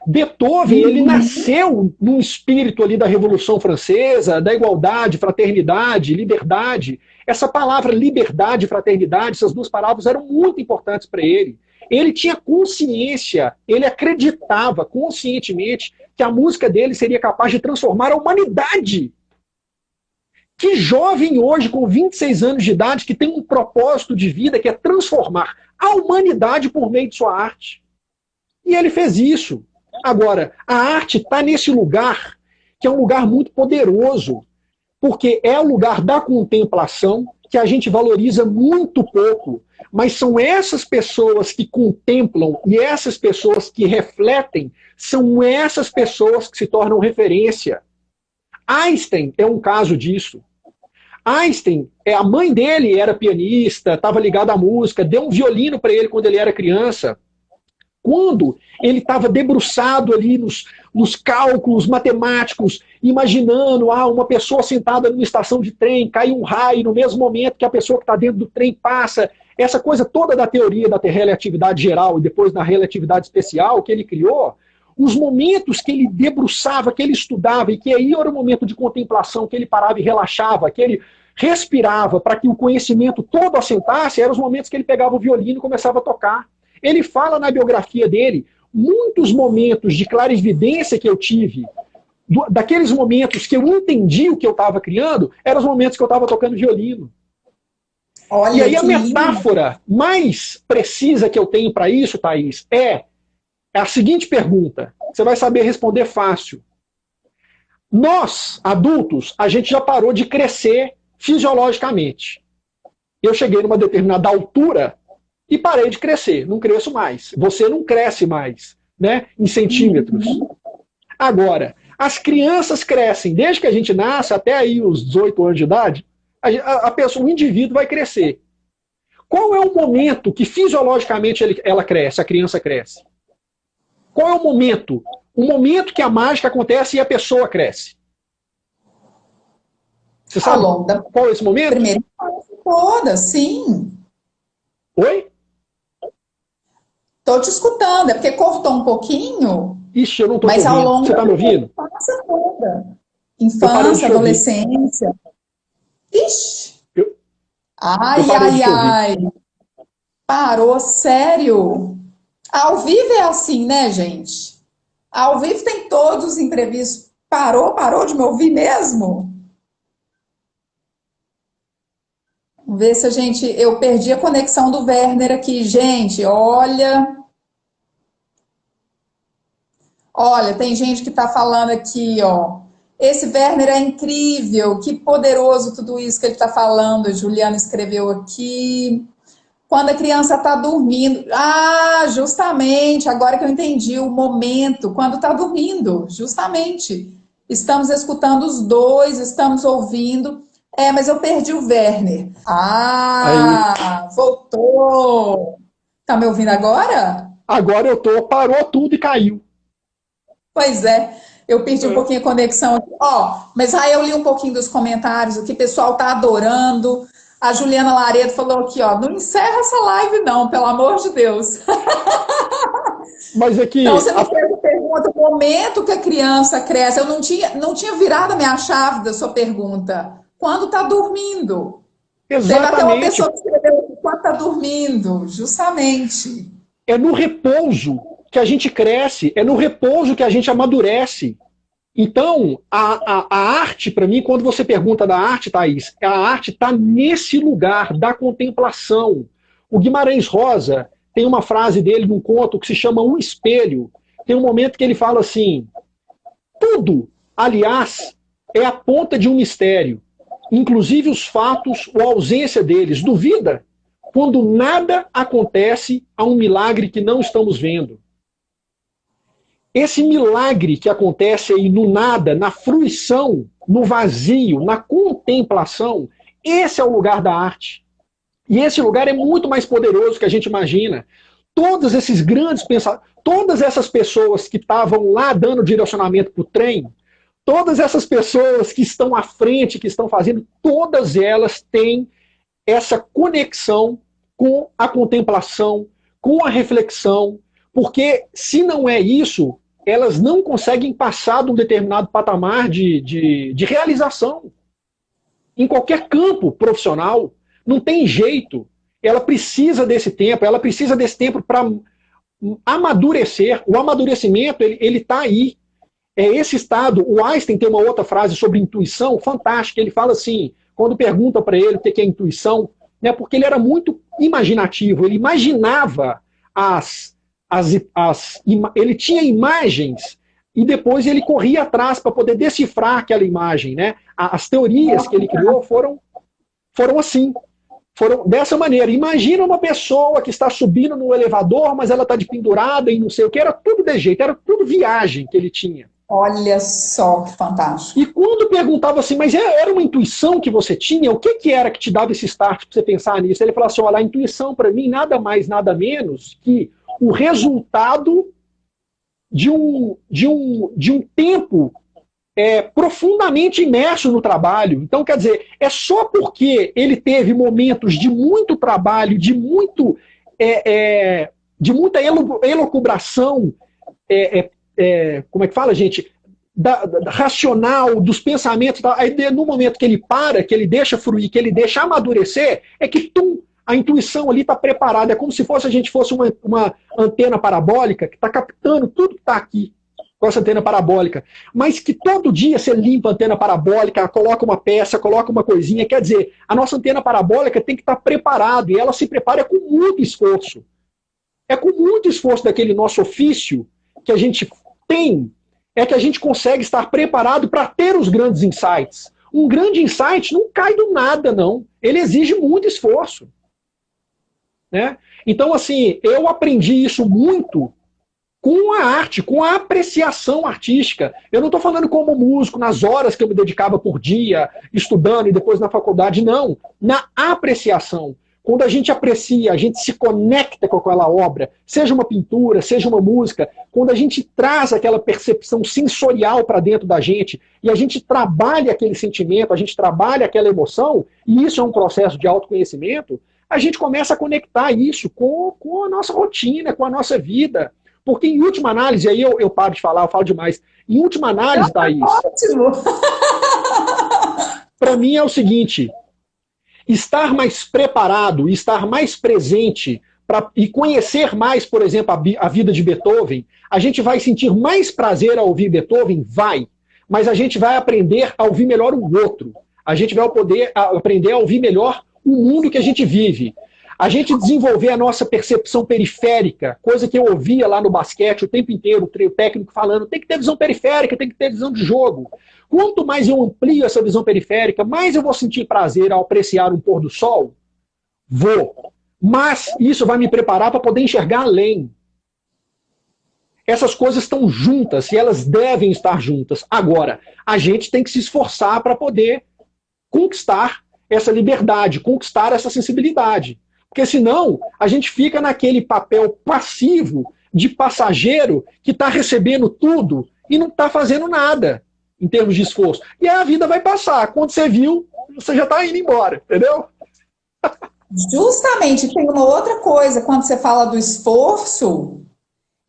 Beethoven, ele Uhum. nasceu num espírito ali da Revolução Francesa, da igualdade, fraternidade, liberdade. Essa palavra liberdade e fraternidade, essas duas palavras eram muito importantes para ele. Ele tinha consciência, ele acreditava conscientemente que a música dele seria capaz de transformar a humanidade. Que jovem hoje, com 26 anos de idade, que tem um propósito de vida que é transformar a humanidade por meio de sua arte. E ele fez isso. Agora, a arte está nesse lugar, que é um lugar muito poderoso, porque é o lugar da contemplação, que a gente valoriza muito pouco, mas são essas pessoas que contemplam e essas pessoas que refletem, são essas pessoas que se tornam referência. Einstein é um caso disso. Einstein, a mãe dele era pianista, estava ligada à música, deu um violino para ele quando ele era criança. Quando ele estava debruçado ali nos cálculos matemáticos, imaginando uma pessoa sentada numa estação de trem, cai um raio no mesmo momento que a pessoa que está dentro do trem passa, essa coisa toda da teoria da relatividade geral e depois da relatividade especial que ele criou, os momentos que ele debruçava, que ele estudava, e que aí era o momento de contemplação, que ele parava e relaxava, que ele respirava para que o conhecimento todo assentasse, eram os momentos que ele pegava o violino e começava a tocar. Ele fala na biografia dele, muitos momentos de clarividência que eu tive, daqueles momentos que eu entendi o que eu estava criando, eram os momentos que eu estava tocando violino. E Olha aí a que lindo. metáfora mais precisa que eu tenho para isso, Thaís, é a seguinte pergunta. Você vai saber responder fácil. Nós, adultos, a gente já parou de crescer fisiologicamente. Eu cheguei numa determinada altura e parei de crescer, não cresço mais. Você não cresce mais, né, em centímetros. Uhum. Agora, as crianças crescem, desde que a gente nasce até aí os 18 anos de idade, a pessoa, o indivíduo vai crescer. Qual é o momento que fisiologicamente ela cresce, a criança cresce? Qual é o momento? O momento que a mágica acontece e a pessoa cresce. Você Ao sabe longo da qual é esse momento? primeira infância toda, sim. Oi? Estou te escutando, é porque cortou um pouquinho, Ixi, eu não estou te mas ao ouvindo. longo Você da está me primeira ouvindo? infância toda. Eu parei de Infância, te ouvir. adolescência. Ixi! Eu Ai, parei de ai, te ouvir. ai. Parou, sério? Ao vivo é assim, né, gente? Ao vivo tem todos os imprevistos. Parou, parou de me ouvir mesmo? Vamos ver se a gente. Eu perdi a conexão do Werner aqui, gente. Olha, olha, tem gente que está falando aqui, ó. Esse Werner é incrível, que poderoso tudo isso que ele está falando. A Juliana escreveu aqui. Quando a criança está dormindo. Ah, justamente, agora que eu entendi o momento, quando está dormindo, justamente. Estamos escutando os dois, estamos ouvindo. É, mas eu perdi o Werner. Aí, Ah, voltou. Tá me ouvindo agora? agora eu tô, parou tudo e caiu. Pois é, eu perdi um É. pouquinho a conexão aqui. Ó, mas aí eu li um pouquinho dos comentários, o que o pessoal tá adorando. A Juliana Laredo falou aqui, ó, não encerra essa live não, pelo amor de Deus. Mas Então aqui, você não fez. pergunta, o momento que a criança cresce, eu não tinha virado a minha chave da sua pergunta. Quando está dormindo? Teve até uma Exatamente. pessoa que escreveu quando está dormindo, justamente. É no repouso que a gente cresce, é no repouso que a gente amadurece. Então, a arte, para mim, quando você pergunta da arte, Thaís, a arte está nesse lugar da contemplação. O Guimarães Rosa tem uma frase dele num conto que se chama Um Espelho. Tem um momento que ele fala assim: tudo, aliás, é a ponta de um mistério, inclusive os fatos ou a ausência deles. Duvida? Quando nada acontece, há um milagre que não estamos vendo. Esse milagre que acontece aí no nada, na fruição, no vazio, na contemplação, esse é o lugar da arte. E esse lugar é muito mais poderoso que a gente imagina. Todos esses grandes pensadores, todas essas pessoas que estavam lá dando direcionamento para o trem, todas essas pessoas que estão à frente, que estão fazendo, todas elas têm essa conexão com a contemplação, com a reflexão, porque se não é isso, elas não conseguem passar de um determinado patamar de realização. Em qualquer campo profissional, não tem jeito. Ela precisa desse tempo para amadurecer. O amadurecimento, ele está aí. É esse estado. O Einstein tem uma outra frase sobre intuição fantástica. Ele fala assim, quando pergunta para ele o que é intuição, né, porque ele era muito imaginativo, ele imaginava ele tinha imagens e depois ele corria atrás para poder decifrar aquela imagem, né? As teorias que ele criou foram assim, foram dessa maneira. Imagina uma pessoa que está subindo no elevador, mas ela está de pendurada e não sei o que, era tudo de jeito, era tudo viagem que ele tinha. Olha só que fantástico. E quando perguntava assim, mas era uma intuição que você tinha? O que era que te dava esse start para você pensar nisso? Ele falou assim, olha, a intuição para mim nada mais, nada menos que o resultado de um tempo profundamente imerso no trabalho. Então, quer dizer, é só porque ele teve momentos de muito trabalho, de muita elucubração, como é que fala, gente? Racional, dos pensamentos. Aí, no momento que ele para, que ele deixa fruir, que ele deixa amadurecer, é que a intuição ali está preparada. É como se a gente fosse uma antena parabólica que está captando tudo que está aqui com essa antena parabólica. Mas que todo dia você limpa a antena parabólica, coloca uma peça, coloca uma coisinha. Quer dizer, a nossa antena parabólica tem que estar preparada e ela se prepara com muito esforço. É com muito esforço daquele nosso ofício que a gente tem, é que a gente consegue estar preparado para ter os grandes insights. Um grande insight não cai do nada, não. Ele exige muito esforço. Né? Então, assim, eu aprendi isso muito com a arte, com a apreciação artística. Eu não estou falando como músico, nas horas que eu me dedicava por dia, estudando e depois na faculdade, não. Na apreciação. Quando a gente aprecia, a gente se conecta com aquela obra, seja uma pintura, seja uma música, quando a gente traz aquela percepção sensorial para dentro da gente e a gente trabalha aquele sentimento, a gente trabalha aquela emoção, e isso é um processo de autoconhecimento, a gente começa a conectar isso com a nossa rotina, com a nossa vida. Porque, em última análise, aí eu paro de falar, eu falo demais. Em última análise, Thaís, ótimo. Para mim é o seguinte: estar mais preparado, estar mais presente e conhecer mais, por exemplo, a vida de Beethoven, a gente vai sentir mais prazer ao ouvir Beethoven? Vai. Mas a gente vai aprender a ouvir melhor o outro. A gente vai poder aprender a ouvir melhor o mundo que a gente vive. A gente desenvolver a nossa percepção periférica, coisa que eu ouvia lá no basquete o tempo inteiro, o técnico falando, tem que ter visão periférica, tem que ter visão de jogo. Quanto mais eu amplio essa visão periférica, mais eu vou sentir prazer ao apreciar um pôr do sol? Vou. Mas isso vai me preparar para poder enxergar além. Essas coisas estão juntas e elas devem estar juntas. Agora, a gente tem que se esforçar para poder conquistar essa liberdade, conquistar essa sensibilidade. Porque senão a gente fica naquele papel passivo de passageiro que está recebendo tudo e não está fazendo nada em termos de esforço. E aí a vida vai passar. Quando você viu, você já está indo embora, entendeu? Justamente, tem uma outra coisa, quando você fala do esforço,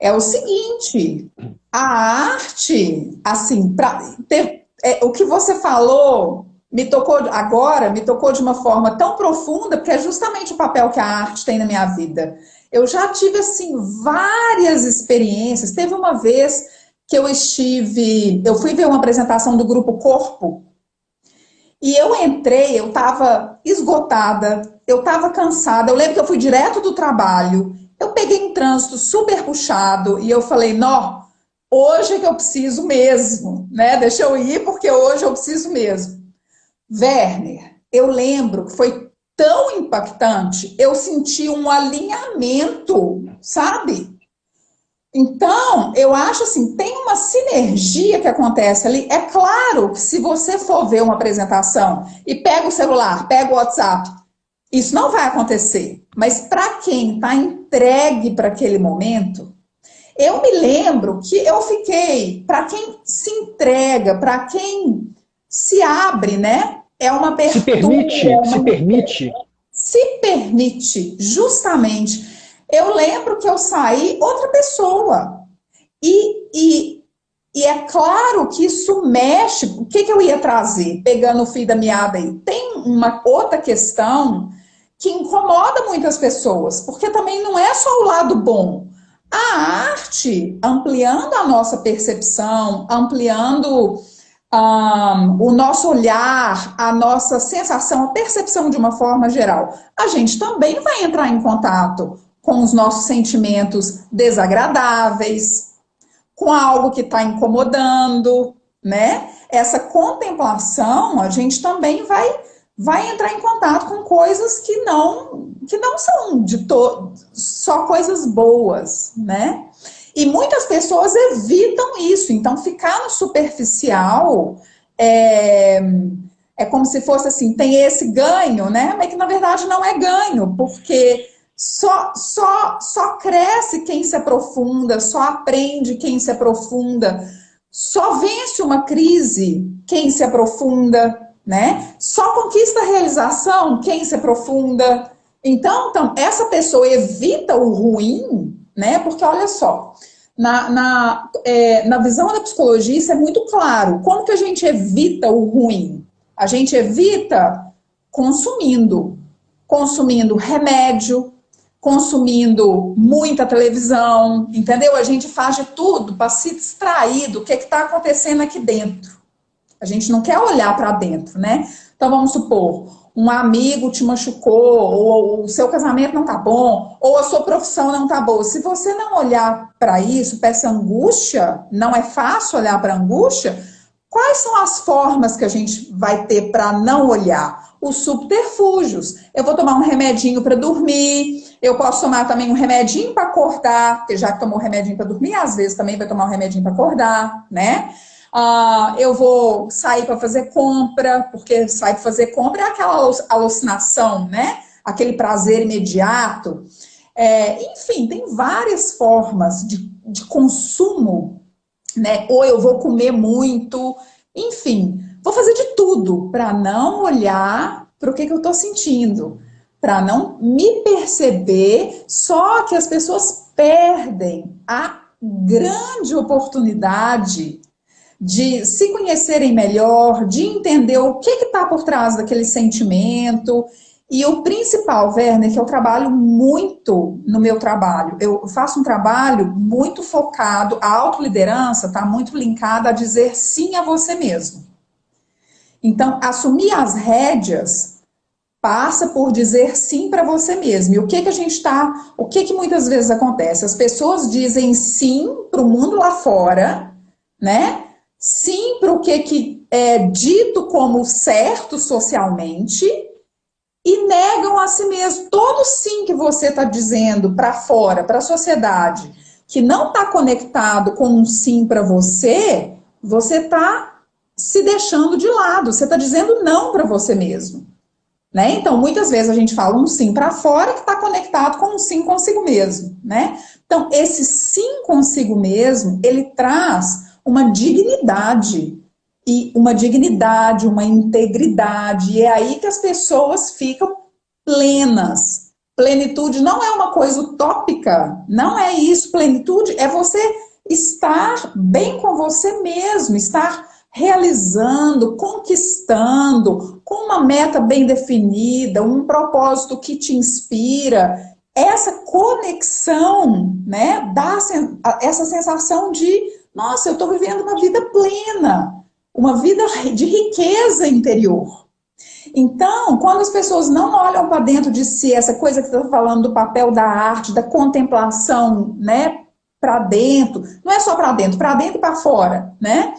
é o seguinte, a arte, assim, o que você falou me tocou de uma forma tão profunda, porque é justamente o papel que a arte tem na minha vida. Eu já tive, assim, várias experiências. Teve uma vez que eu fui ver uma apresentação do Grupo Corpo, e eu entrei, eu estava esgotada, eu estava cansada. Eu lembro que eu fui direto do trabalho, eu peguei um trânsito super puxado e eu falei, não, hoje é que eu preciso mesmo, né? Deixa eu ir porque hoje eu preciso mesmo. Werner, eu lembro que foi tão impactante, eu senti um alinhamento, sabe? Então, eu acho assim, tem uma sinergia que acontece ali. É claro que se você for ver uma apresentação e pega o celular, pega o WhatsApp, isso não vai acontecer. Mas para quem está entregue para aquele momento, eu me lembro que eu fiquei, para quem se entrega, para quem se abre, né? É uma abertura, se permite, justamente. Eu lembro que eu saí outra pessoa. E é claro que isso mexe. O que eu ia trazer? Pegando o fio da meada aí. Tem uma outra questão que incomoda muitas pessoas, porque também não é só o lado bom. A arte, ampliando a nossa percepção, ampliando o nosso olhar, a nossa sensação, a percepção de uma forma geral, a gente também vai entrar em contato com os nossos sentimentos desagradáveis, com algo que está incomodando, né? Essa contemplação, a gente também vai entrar em contato com coisas que não são só coisas boas, né? E muitas pessoas evitam isso. Então, ficar no superficial é como se fosse assim, tem esse ganho, né? Mas que na verdade não é ganho, porque só cresce quem se aprofunda, só aprende quem se aprofunda, só vence uma crise quem se aprofunda, né? Só conquista a realização quem se aprofunda. Então, essa pessoa evita o ruim, né? Porque olha só, na visão da psicologia isso é muito claro. Como que a gente evita o ruim? A gente evita consumindo remédio, consumindo muita televisão, entendeu? A gente faz de tudo para se distrair do que está acontecendo aqui dentro. A gente não quer olhar para dentro, né? Então vamos supor, um amigo te machucou, ou o seu casamento não tá bom, ou a sua profissão não tá boa. Se você não olhar para isso, para essa angústia, não é fácil olhar para a angústia, quais são as formas que a gente vai ter para não olhar? Os subterfúgios. Eu vou tomar um remedinho para dormir, eu posso tomar também um remedinho para acordar, porque já que tomou remedinho para dormir, às vezes também vai tomar um remedinho para acordar, né? Eu vou sair para fazer compra, porque sair para fazer compra é aquela alucinação, né? Aquele prazer imediato. Enfim, tem várias formas de consumo, né? Ou eu vou comer muito, enfim, vou fazer de tudo para não olhar para o que eu estou sentindo, para não me perceber, só que as pessoas perdem a grande oportunidade de se conhecerem melhor, de entender o que está por trás daquele sentimento. E o principal, Werner, que eu trabalho muito no meu trabalho, eu faço um trabalho muito focado, a autoliderança está muito linkada a dizer sim a você mesmo. Então, assumir as rédeas passa por dizer sim para você mesmo. E o que muitas vezes acontece? As pessoas dizem sim para o mundo lá fora, né? Sim para o que é dito como certo socialmente e negam a si mesmo. Todo sim que você está dizendo para fora, para a sociedade, que não está conectado com um sim para você, você está se deixando de lado, você está dizendo não para você mesmo. Né? Então, muitas vezes a gente fala um sim para fora que está conectado com um sim consigo mesmo. Né? Então, esse sim consigo mesmo, ele traz uma dignidade, uma integridade, e é aí que as pessoas ficam plenas, Plenitude não é uma coisa utópica, não é isso. Plenitude é você estar bem com você mesmo, estar realizando, conquistando, com uma meta bem definida, um propósito que te inspira. Essa conexão, né, dá essa sensação de, nossa, eu estou vivendo uma vida plena, uma vida de riqueza interior. Então, quando as pessoas não olham para dentro de si, essa coisa que você está falando do papel da arte, da contemplação, né, para dentro, não é só para dentro e para fora, né?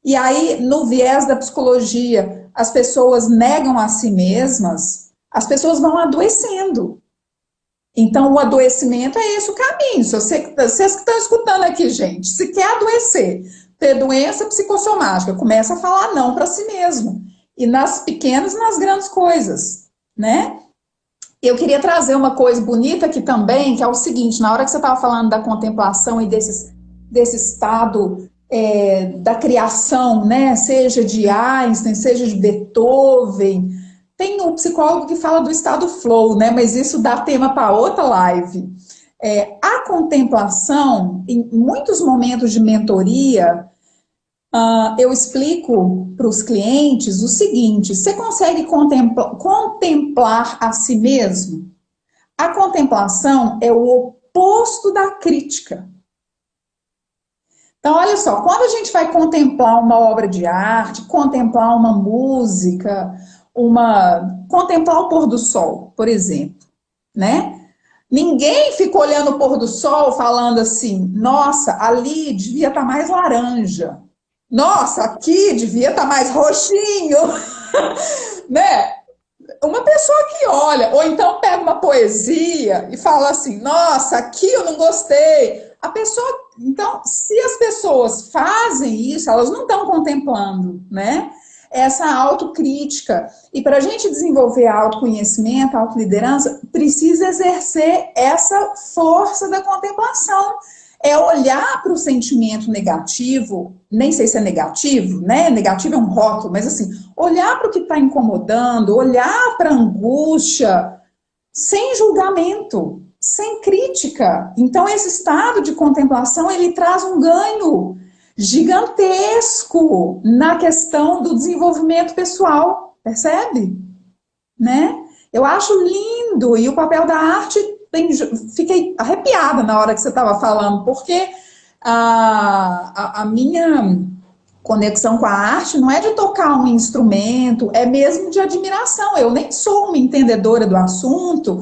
E aí, no viés da psicologia, as pessoas negam a si mesmas, as pessoas vão adoecendo. Então, o adoecimento é esse o caminho. Se vocês que estão escutando aqui, gente, se quer adoecer, ter doença psicossomática, começa a falar não para si mesmo. E nas pequenas e nas grandes coisas, né? Eu queria trazer uma coisa bonita aqui também, que é o seguinte, na hora que você estava falando da contemplação e desse estado da criação, né? Seja de Einstein, seja de Beethoven, tem um psicólogo que fala do estado flow, né? Mas isso dá tema para outra live. A contemplação, em muitos momentos de mentoria, eu explico para os clientes o seguinte: você consegue contemplar a si mesmo? A contemplação é o oposto da crítica. Então, olha só, quando a gente vai contemplar uma obra de arte, contemplar uma música, contemplar o pôr do sol, por exemplo, né? Ninguém fica olhando o pôr do sol falando assim, nossa, ali devia estar mais laranja. Nossa, aqui devia estar mais roxinho, né? Uma pessoa que olha, ou então pega uma poesia e fala assim, nossa, aqui eu não gostei. A pessoa, então, se as pessoas fazem isso, elas não estão contemplando, né? Essa autocrítica. E para a gente desenvolver autoconhecimento, autoliderança, precisa exercer essa força da contemplação. É olhar para o sentimento negativo, nem sei se é negativo, né? Negativo é um rótulo, mas assim, olhar para o que está incomodando, olhar para a angústia, sem julgamento, sem crítica. Então, esse estado de contemplação, ele traz um ganho gigantesco na questão do desenvolvimento pessoal, percebe? Né? Eu acho lindo, e o papel da arte, fiquei arrepiada na hora que você estava falando, porque a minha conexão com a arte não é de tocar um instrumento, é mesmo de admiração. Eu nem sou uma entendedora do assunto,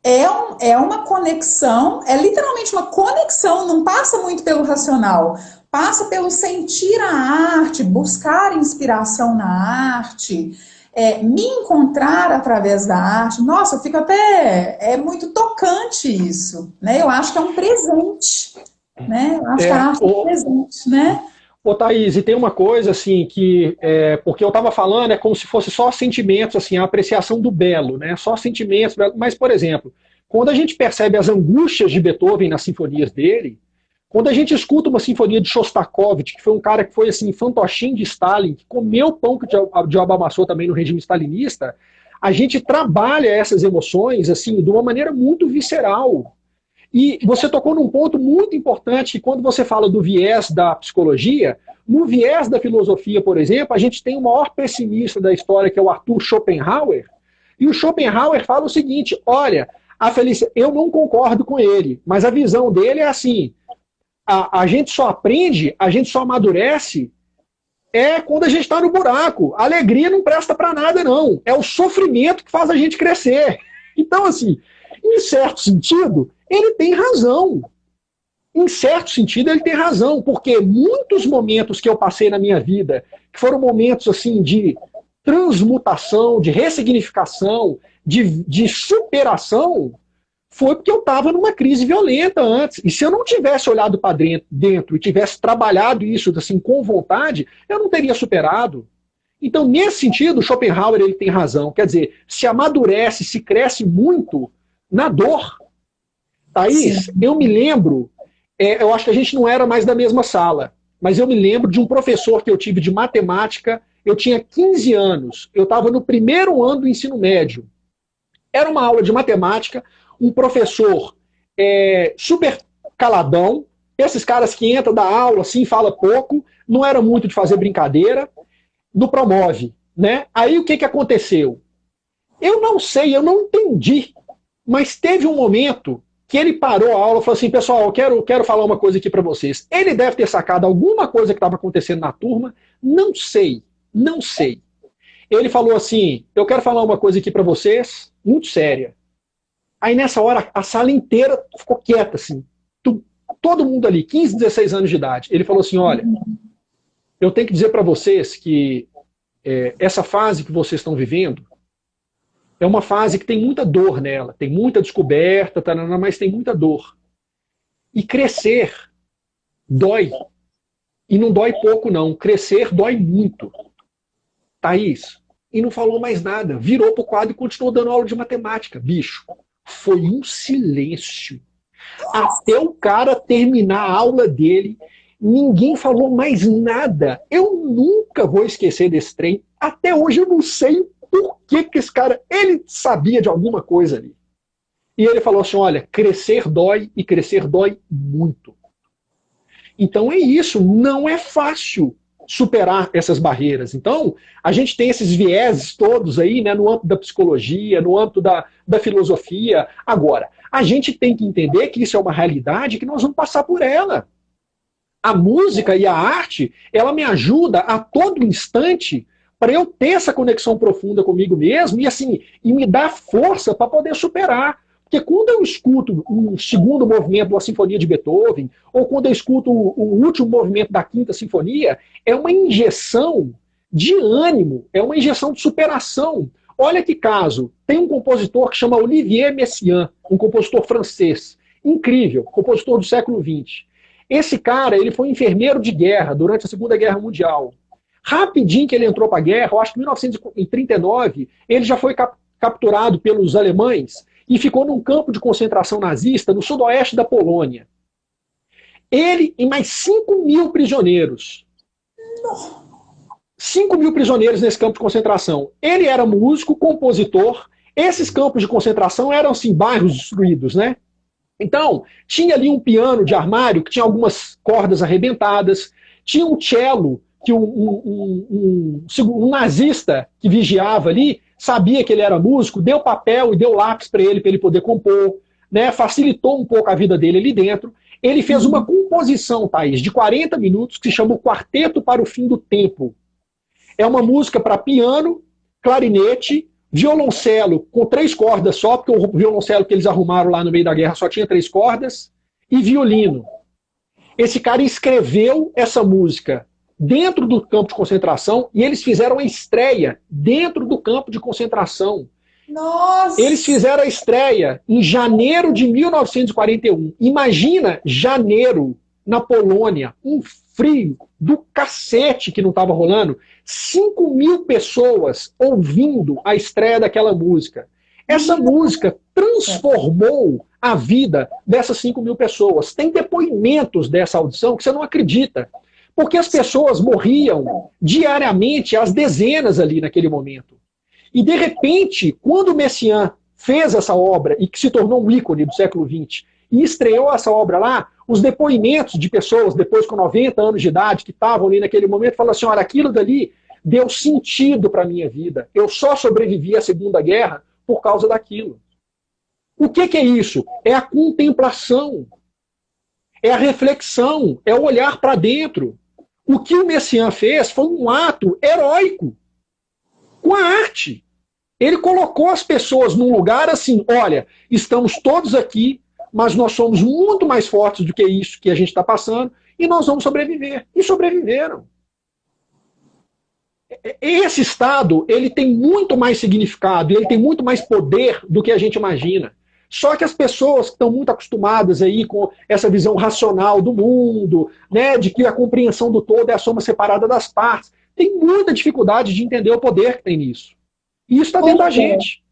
é uma conexão, é literalmente uma conexão, não passa muito pelo racional, passa pelo sentir a arte, buscar inspiração na arte, me encontrar através da arte. Nossa, eu fico até... É muito tocante isso, né? Eu acho que é um presente, né? Eu acho que a arte é um presente, né? Ô, Thaís, e tem uma coisa assim que, porque eu estava falando, é como se fosse só sentimentos, assim, a apreciação do belo, né? Só sentimentos, mas, por exemplo, quando a gente percebe as angústias de Beethoven nas sinfonias dele, quando a gente escuta uma sinfonia de Shostakovich, que foi um cara que foi assim, fantochim de Stalin, que comeu pão que o diabo amassou também no regime stalinista, a gente trabalha essas emoções assim de uma maneira muito visceral. E você tocou num ponto muito importante, que quando você fala do viés da psicologia, no viés da filosofia, por exemplo, a gente tem o maior pessimista da história, que é o Arthur Schopenhauer, e o Schopenhauer fala o seguinte, olha, eu não concordo com ele, mas a visão dele é assim, a gente só aprende, a gente só amadurece quando a gente está no buraco. A alegria não presta para nada, não. É o sofrimento que faz a gente crescer. Então, assim, em certo sentido, ele tem razão. Em certo sentido, ele tem razão, porque muitos momentos que eu passei na minha vida, que foram momentos assim de transmutação, de ressignificação, de superação, foi porque eu estava numa crise violenta antes. E se eu não tivesse olhado para dentro e tivesse trabalhado isso assim, com vontade, eu não teria superado. Então, nesse sentido, Schopenhauer ele tem razão. Quer dizer, se amadurece, se cresce muito na dor. Thaís, eu me lembro, eu acho que a gente não era mais da mesma sala, mas eu me lembro de um professor que eu tive de matemática, eu tinha 15 anos, eu estava no primeiro ano do ensino médio. Era uma aula de matemática, um professor super caladão, esses caras que entram da aula assim, fala pouco, não era muito de fazer brincadeira, não promove, né? Aí o que aconteceu? Eu não sei, eu não entendi, mas teve um momento que ele parou a aula e falou assim, pessoal, eu quero falar uma coisa aqui para vocês. Ele deve ter sacado alguma coisa que estava acontecendo na turma, não sei, não sei. Ele falou assim, eu quero falar uma coisa aqui para vocês, muito séria. Aí nessa hora a sala inteira ficou quieta, assim, todo mundo ali, 15, 16 anos de idade. Ele falou assim, olha, eu tenho que dizer para vocês que essa fase que vocês estão vivendo é uma fase que tem muita dor nela, tem muita descoberta, mas tem muita dor. E crescer dói. E não dói pouco, não. Crescer dói muito. Thaís, e não falou mais nada. Virou pro quadro e continuou dando aula de matemática. Bicho, foi um silêncio. Até o cara terminar a aula dele, ninguém falou mais nada. Eu nunca vou esquecer desse trem. Até hoje eu não sei por que esse cara, ele sabia de alguma coisa ali. E ele falou assim, olha, crescer dói e crescer dói muito. Então é isso, não é fácil superar essas barreiras. Então, a gente tem esses vieses todos aí, né, no âmbito da psicologia, no âmbito da filosofia. Agora, a gente tem que entender que isso é uma realidade que nós vamos passar por ela. A música e a arte, ela me ajuda a todo instante para eu ter essa conexão profunda comigo mesmo e assim, e me dar força para poder superar. Porque quando eu escuto um segundo movimento de uma sinfonia de Beethoven, ou quando eu escuto o último movimento da Quinta Sinfonia, é uma injeção de ânimo, é uma injeção de superação. Olha que caso, tem um compositor que chama Olivier Messiaen, um compositor francês, incrível, compositor do século XX. Esse cara, ele foi enfermeiro de guerra durante a Segunda Guerra Mundial. Rapidinho que ele entrou para a guerra, eu acho que em 1939, ele já foi capturado pelos alemães e ficou num campo de concentração nazista no sudoeste da Polônia. Ele e mais 5.000 prisioneiros. 5.000 prisioneiros nesse campo de concentração. Ele era músico, compositor. Esses campos de concentração eram, assim, bairros destruídos, né? Então, tinha ali um piano de armário que tinha algumas cordas arrebentadas, tinha um cello que um nazista que vigiava ali sabia que ele era músico, deu papel e deu lápis para ele poder compor, né? Facilitou um pouco a vida dele ali dentro. Ele fez uma composição, Thaís, de 40 minutos que se chama o Quarteto para o Fim do Tempo. É uma música para piano, clarinete, violoncelo com 3 cordas só, porque o violoncelo que eles arrumaram lá no meio da guerra só tinha 3 cordas, e violino. Esse cara escreveu essa música dentro do campo de concentração e eles fizeram a estreia dentro do campo de concentração. Nossa! Eles fizeram a estreia em janeiro de 1941. Imagina janeiro na Polônia, um frio do cacete que não estava rolando, 5.000 pessoas ouvindo a estreia daquela música. Essa música transformou a vida dessas 5.000 pessoas. Tem depoimentos dessa audição que você não acredita. Porque as pessoas morriam diariamente, às dezenas ali naquele momento. E de repente, quando o Messiaen fez essa obra, e que se tornou um ícone do século XX, e estreou essa obra lá, os depoimentos de pessoas, depois com 90 anos de idade, que estavam ali naquele momento, falaram assim, olha, aquilo dali deu sentido para a minha vida. Eu só sobrevivi à Segunda Guerra por causa daquilo. O que é isso? É a contemplação. É a reflexão. É o olhar para dentro. O que o Messiaen fez foi um ato heróico. Com a arte. Ele colocou as pessoas num lugar assim, olha, estamos todos aqui, mas nós somos muito mais fortes do que isso que a gente está passando, e nós vamos sobreviver. E sobreviveram. Esse estado, ele tem muito mais significado, ele tem muito mais poder do que a gente imagina. Só que as pessoas que estão muito acostumadas aí com essa visão racional do mundo, né, de que a compreensão do todo é a soma separada das partes, tem muita dificuldade de entender o poder que tem nisso. E isso está dentro da gente.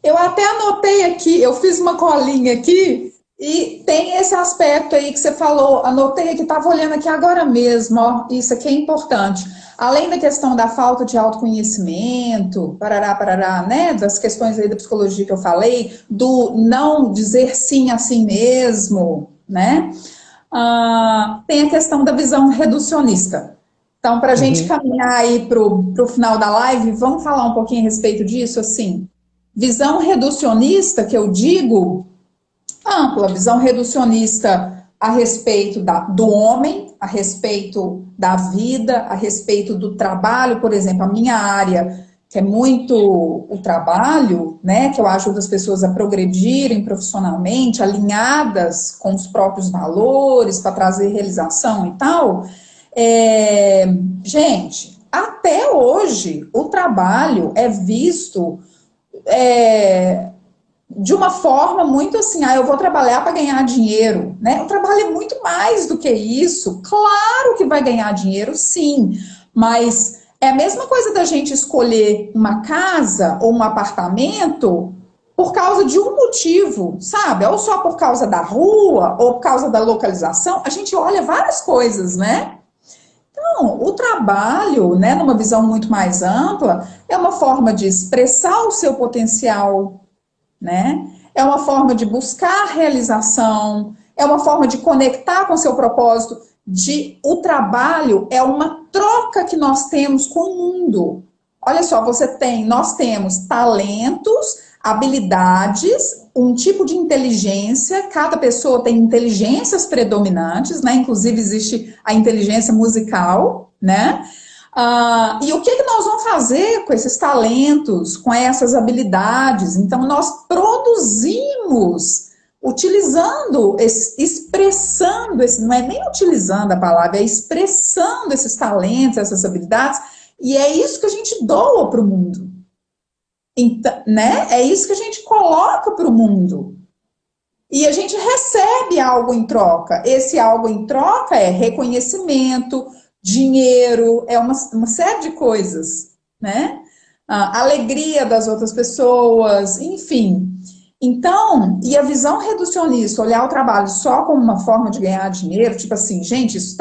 Eu até anotei aqui, eu fiz uma colinha aqui, E tem esse aspecto aí que você falou, anotei que estava olhando aqui agora mesmo, ó, isso aqui é importante. Além da questão da falta de autoconhecimento, parará, né, das questões aí da psicologia que eu falei, do não dizer sim a si mesmo, né, tem a questão da visão reducionista. Então, para a gente Uhum. caminhar aí para o final da live, vamos falar um pouquinho a respeito disso, assim, visão reducionista, que eu digo, ampla, visão reducionista a respeito do homem, a respeito da vida, a respeito do trabalho, por exemplo, a minha área, que é muito o trabalho, né, que eu ajudo as pessoas a progredirem profissionalmente, alinhadas com os próprios valores, para trazer realização e tal. É, gente, até hoje, o trabalho é visto de uma forma muito assim, eu vou trabalhar para ganhar dinheiro, né? O trabalho é muito mais do que isso. Claro que vai ganhar dinheiro, sim, mas é a mesma coisa da gente escolher uma casa ou um apartamento por causa de um motivo, sabe? Ou só por causa da rua, ou por causa da localização. A gente olha várias coisas, né? Então, o trabalho, né, numa visão muito mais ampla, é uma forma de expressar o seu potencial, né? É uma forma de buscar realização, é uma forma de conectar com o seu propósito. O trabalho é uma troca que nós temos com o mundo. Olha só, nós temos talentos, habilidades, um tipo de inteligência, cada pessoa tem inteligências predominantes, né? Inclusive existe a inteligência musical, né? E o que nós vamos fazer com esses talentos, com essas habilidades? Então, nós produzimos, utilizando, expressando, não é nem utilizando a palavra, é expressando esses talentos, essas habilidades, e é isso que a gente doa para o mundo. Então, né? É isso que a gente coloca para o mundo. E a gente recebe algo em troca. Esse algo em troca é reconhecimento, dinheiro, é uma série de coisas, né? A alegria das outras pessoas, enfim. Então, e a visão reducionista, olhar o trabalho só como uma forma de ganhar dinheiro, tipo assim, gente, isso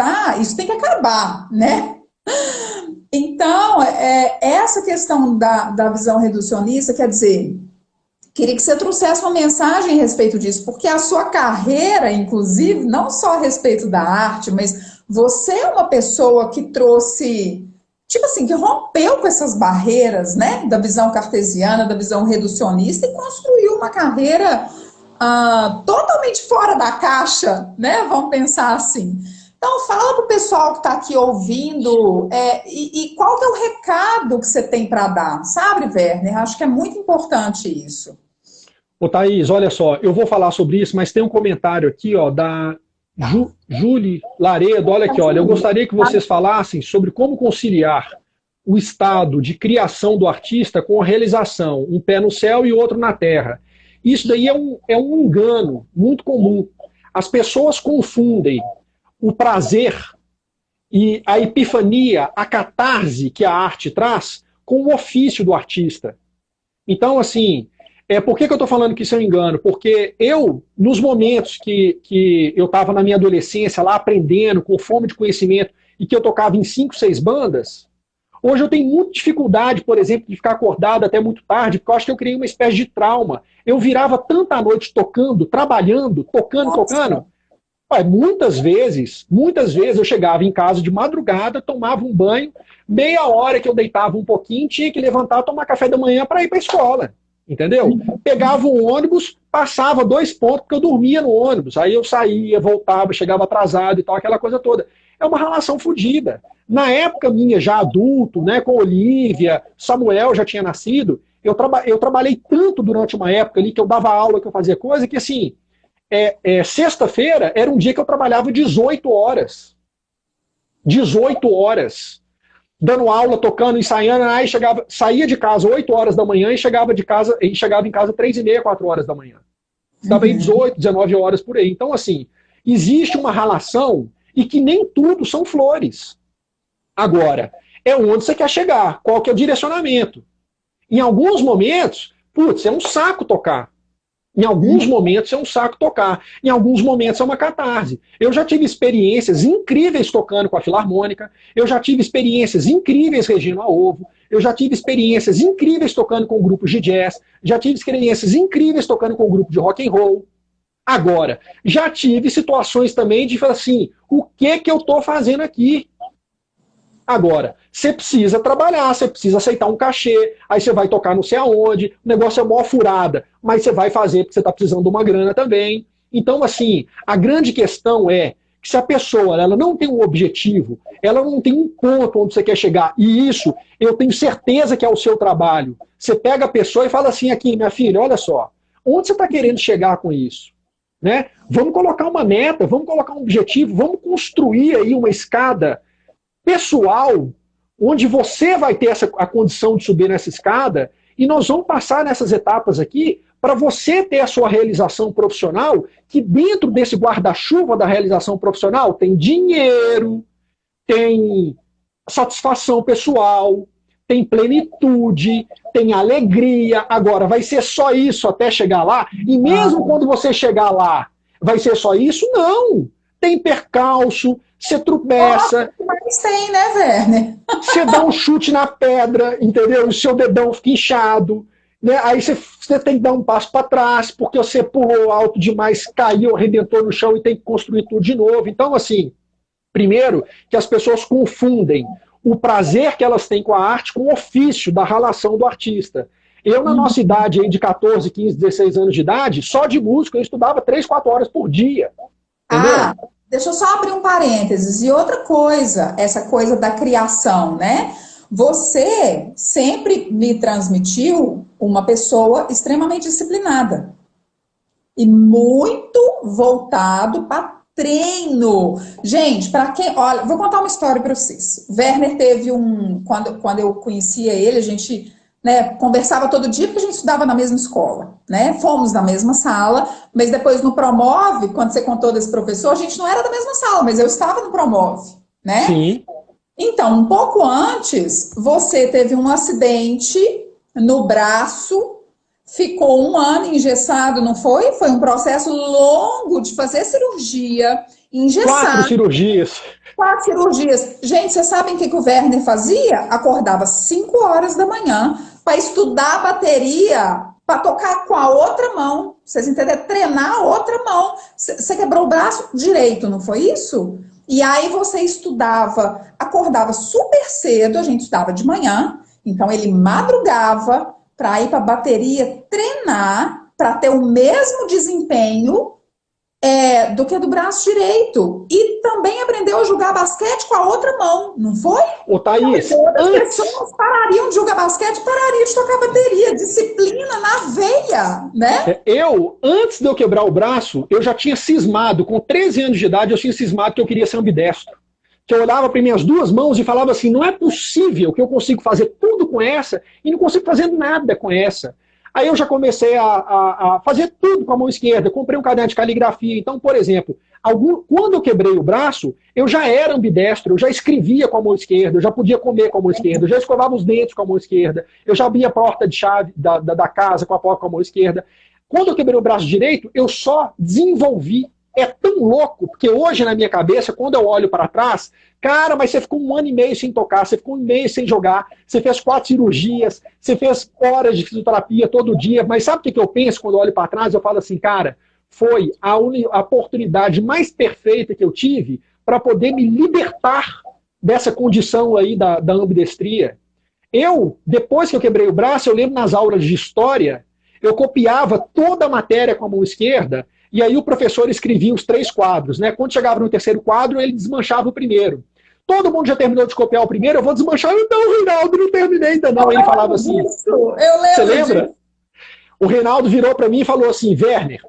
tem que acabar, né? Então, essa questão da visão reducionista, quer dizer, queria que você trouxesse uma mensagem a respeito disso, porque a sua carreira, inclusive, não só a respeito da arte, mas você é uma pessoa que trouxe, tipo assim, que rompeu com essas barreiras, né, da visão cartesiana, da visão reducionista e construiu uma carreira totalmente fora da caixa, né, vamos pensar assim. Então, fala para o pessoal que está aqui ouvindo e qual que é o recado que você tem para dar, sabe, Werner? Acho que é muito importante isso. Ô, Thaís, olha só, eu vou falar sobre isso, mas tem um comentário aqui, ó, da Julie Laredo. Olha aqui, olha, eu gostaria que vocês falassem sobre como conciliar o estado de criação do artista com a realização, um pé no céu e outro na terra. Isso daí é um engano muito comum. As pessoas confundem o prazer e a epifania, a catarse que a arte traz, com o ofício do artista. Então, assim, por que eu estou falando que isso é um engano? Porque eu, nos momentos que eu estava na minha adolescência, lá aprendendo, com fome de conhecimento, e que eu tocava em 5, 6 bandas, hoje eu tenho muita dificuldade, por exemplo, de ficar acordado até muito tarde, porque eu acho que eu criei uma espécie de trauma. Eu virava tanta noite tocando, trabalhando, tocando. Muitas vezes eu chegava em casa de madrugada, tomava um banho, meia hora que eu deitava um pouquinho, tinha que levantar, tomar café da manhã para ir para a escola. Entendeu? Pegava um ônibus, passava 2 pontos, porque eu dormia no ônibus. Aí eu saía, voltava, chegava atrasado e tal, aquela coisa toda. É uma relação fodida. Na época minha, já adulto, né, com Olivia, Samuel já tinha nascido, eu trabalhei tanto durante uma época ali, que eu dava aula, que eu fazia coisa, que assim, sexta-feira era um dia que eu trabalhava 18 horas. 18 horas. Dando aula, tocando, ensaiando, aí saía de casa 8 horas da manhã e chegava em casa 3h30, 4 horas da manhã. Estava em 18, 19 horas por aí. Então, assim, existe uma relação e que nem tudo são flores. Agora, é onde você quer chegar, qual que é o direcionamento. Em alguns momentos, é um saco tocar. Em alguns momentos é um saco tocar, em alguns momentos é uma catarse. Eu já tive experiências incríveis tocando com a Filarmônica, eu já tive experiências incríveis regendo a Ovo, eu já tive experiências incríveis tocando com grupos de jazz, já tive experiências incríveis tocando com grupo de rock and roll. Agora, já tive situações também de falar assim, o que eu estou fazendo aqui? Agora, você precisa trabalhar, você precisa aceitar um cachê, aí você vai tocar não sei aonde, o negócio é mó furada, mas você vai fazer porque você está precisando de uma grana também. Então, assim, a grande questão é que se a pessoa ela não tem um objetivo, ela não tem um ponto onde você quer chegar, e isso eu tenho certeza que é o seu trabalho. Você pega a pessoa e fala assim, aqui, minha filha, olha só, onde você está querendo chegar com isso? Né? Vamos colocar uma meta, vamos colocar um objetivo, vamos construir aí uma escada pessoal, onde você vai ter a condição de subir nessa escada, e nós vamos passar nessas etapas aqui para você ter a sua realização profissional, que dentro desse guarda-chuva da realização profissional tem dinheiro, tem satisfação pessoal, tem plenitude, tem alegria. Agora, vai ser só isso até chegar lá? E mesmo quando você chegar lá, vai ser só isso? Não! Tem percalço, você tropeça. Mas tem, né, Werner? Você dá um chute na pedra, entendeu? O seu dedão fica inchado. Né? Aí você tem que dar um passo para trás, porque você pulou alto demais, caiu, arrebentou no chão e tem que construir tudo de novo. Então, assim, primeiro, que as pessoas confundem o prazer que elas têm com a arte com o ofício da relação do artista. Eu, na nossa idade aí de 14, 15, 16 anos de idade, só de música eu estudava 3, 4 horas por dia. Entendeu? Deixa eu só abrir um parênteses. E outra coisa, essa coisa da criação, né? Você sempre me transmitiu uma pessoa extremamente disciplinada e muito voltado para treino. Gente, para quem... Olha, vou contar uma história para vocês. Werner teve quando eu conhecia ele, a gente... né, conversava todo dia porque a gente estudava na mesma escola, né? Fomos na mesma sala, mas depois no Promove, quando você contou desse professor, a gente não era da mesma sala, mas eu estava no Promove, né? Sim. Então, um pouco antes, você teve um acidente no braço, ficou 1 ano engessado, não foi? Foi um processo longo de fazer cirurgia, engessar. 4 cirurgias. 4 cirurgias. Gente, vocês sabem o que o Werner fazia? Acordava 5 horas da manhã para estudar a bateria, para tocar com a outra mão. Vocês entenderam? Treinar a outra mão. Você quebrou o braço direito, não foi isso? E aí você estudava, acordava super cedo, a gente estudava de manhã, então ele madrugava para ir para a bateria treinar, para ter o mesmo desempenho do que do braço direito. E também aprendeu a jogar basquete com a outra mão, não foi? Ô, Thaís, as pessoas parariam de jogar basquete, parariam de tocar bateria. Disciplina na veia, né? Antes de eu quebrar o braço, eu já tinha cismado, com 13 anos de idade, eu tinha cismado que eu queria ser ambidestro. Que eu olhava para minhas 2 mãos e falava assim, não é possível que eu consiga fazer tudo com essa e não consigo fazer nada com essa. Aí eu já comecei a fazer tudo com a mão esquerda. Comprei um caderno de caligrafia. Então, por exemplo, quando eu quebrei o braço, eu já era ambidestro, eu já escrevia com a mão esquerda, eu já podia comer com a mão esquerda, eu já escovava os dentes com a mão esquerda, eu já abria a porta de chave da casa com a porta com a mão esquerda. Quando eu quebrei o braço direito, eu só desenvolvi. É tão louco, porque hoje na minha cabeça, quando eu olho para trás, cara, mas você ficou 1 ano e meio sem tocar, você ficou 1 ano e meio sem jogar, você fez 4 cirurgias, você fez horas de fisioterapia todo dia, mas sabe o que eu penso quando eu olho para trás? Eu falo assim, cara, foi a oportunidade mais perfeita que eu tive para poder me libertar dessa condição aí da ambidestria. Depois que eu quebrei o braço, eu lembro nas aulas de história, eu copiava toda a matéria com a mão esquerda, e aí o professor escrevia os 3 quadros, né? Quando chegava no 3º quadro, ele desmanchava o primeiro. Todo mundo já terminou de copiar o primeiro, eu vou desmanchar. Não, Reinaldo, não terminei ainda não. Ele falava assim. Eu lembro. Você lembra? O Reinaldo virou para mim e falou assim, Werner,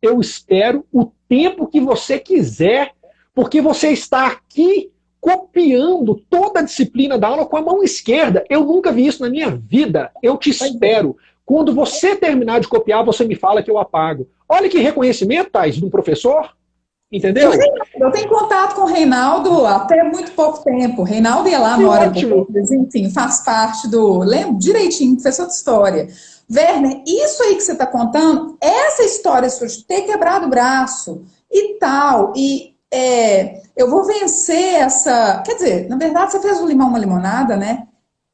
eu espero o tempo que você quiser, porque você está aqui copiando toda a disciplina da aula com a mão esquerda. Eu nunca vi isso na minha vida. Eu te espero. Quando você terminar de copiar, você me fala que eu apago. Olha que reconhecimento, Thais, de um professor. Entendeu? Eu tenho contato com o Reinaldo até muito pouco tempo. Reinaldo ia lá, mora, enfim, faz parte do... Lembro direitinho, professor de história. Werner, isso aí que você está contando, essa história sua de ter quebrado o braço e tal, eu vou vencer essa. Quer dizer, na verdade, você fez o limão uma limonada, né?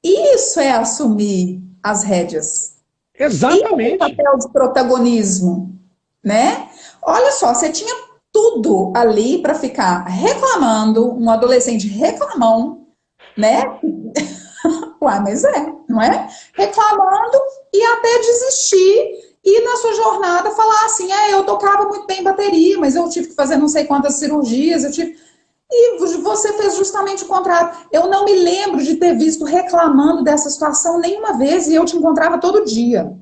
Isso é assumir as rédeas. Isso é o Exatamente. papel de protagonismo, né? Olha só, você tinha tudo ali para ficar reclamando, um adolescente reclamão, né? Uai, mas não é? Reclamando e até desistir e na sua jornada falar assim, eu tocava muito bem bateria, mas eu tive que fazer não sei quantas cirurgias, E você fez justamente o contrário. Eu não me lembro de ter visto reclamando dessa situação nenhuma vez e eu te encontrava todo dia,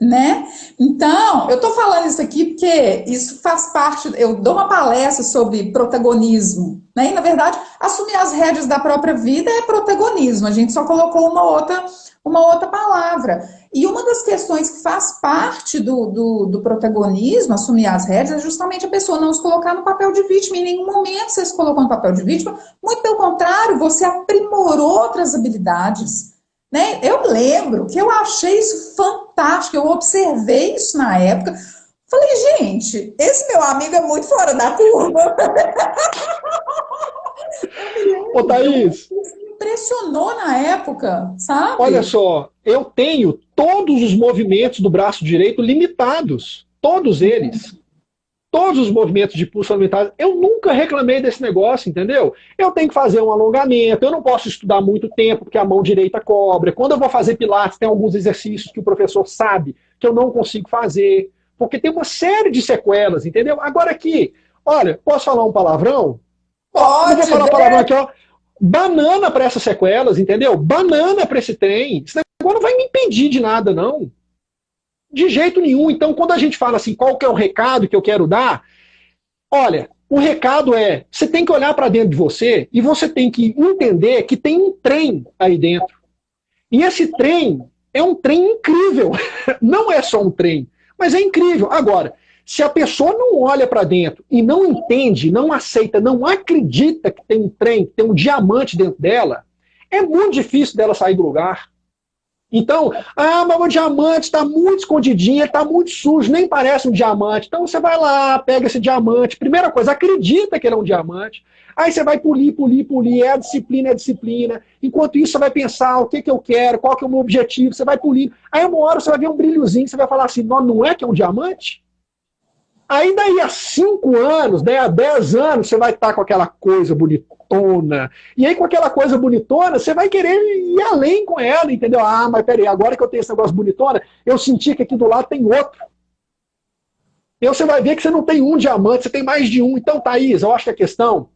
né? Então, eu estou falando isso aqui porque isso faz parte. Eu dou uma palestra sobre protagonismo, né? E na verdade, assumir as rédeas da própria vida é protagonismo. A gente só colocou uma outra palavra. E uma das questões que faz parte do protagonismo, assumir as rédeas, é justamente a pessoa não se colocar no papel de vítima. Em nenhum momento você se colocou no papel de vítima. Muito pelo contrário, você aprimorou outras habilidades. Né? Eu lembro que eu achei isso fantástico, eu observei isso na época. Falei, gente, esse meu amigo é muito fora da curva. Ô, Thaís, Isso me impressionou na época, olha sabe? só, eu tenho todos os movimentos do braço direito limitados. Todos eles. Todos os movimentos de pulso limitados. Eu nunca reclamei desse negócio, entendeu? Eu tenho que fazer um alongamento, eu não posso estudar muito tempo, porque a mão direita cobra. Quando eu vou fazer pilates, tem alguns exercícios que o professor sabe que eu não consigo fazer, porque tem uma série de sequelas, entendeu? Agora aqui, olha, posso falar um palavrão? Ó, não vou Pode falar palavrão ver. aqui, ó. Banana para essas sequelas, entendeu? Banana para esse trem. Esse negócio não vai me impedir de nada, não. De jeito nenhum. Então, quando a gente fala assim, qual que é o recado que eu quero dar? Olha, o recado é, você tem que olhar para dentro de você e você tem que entender que tem um trem aí dentro. E esse trem é um trem incrível. Não é só um trem, mas é incrível. Agora, se a pessoa não olha para dentro e não entende, não aceita, não acredita que tem um trem, que tem um diamante dentro dela, é muito difícil dela sair do lugar. Então, mas o diamante está muito escondidinho, está muito sujo, nem parece um diamante. Então você vai lá, pega esse diamante. Primeira coisa, acredita que ele é um diamante. Aí você vai polir, polir, polir. É a disciplina, é a disciplina. Enquanto isso, você vai pensar o que, que eu quero, qual que é o meu objetivo. Você vai polir. Aí uma hora você vai ver um brilhozinho, você vai falar assim, não é que é um diamante? Aí daí a 5 anos, daí a 10 anos, você vai estar com aquela coisa bonitona. E aí com aquela coisa bonitona, você vai querer ir além com ela, entendeu? Ah, mas peraí, agora que eu tenho esse negócio bonitona, eu senti que aqui do lado tem outro. E você vai ver que você não tem um diamante, você tem mais de um. Então, Thaís, eu acho que a questão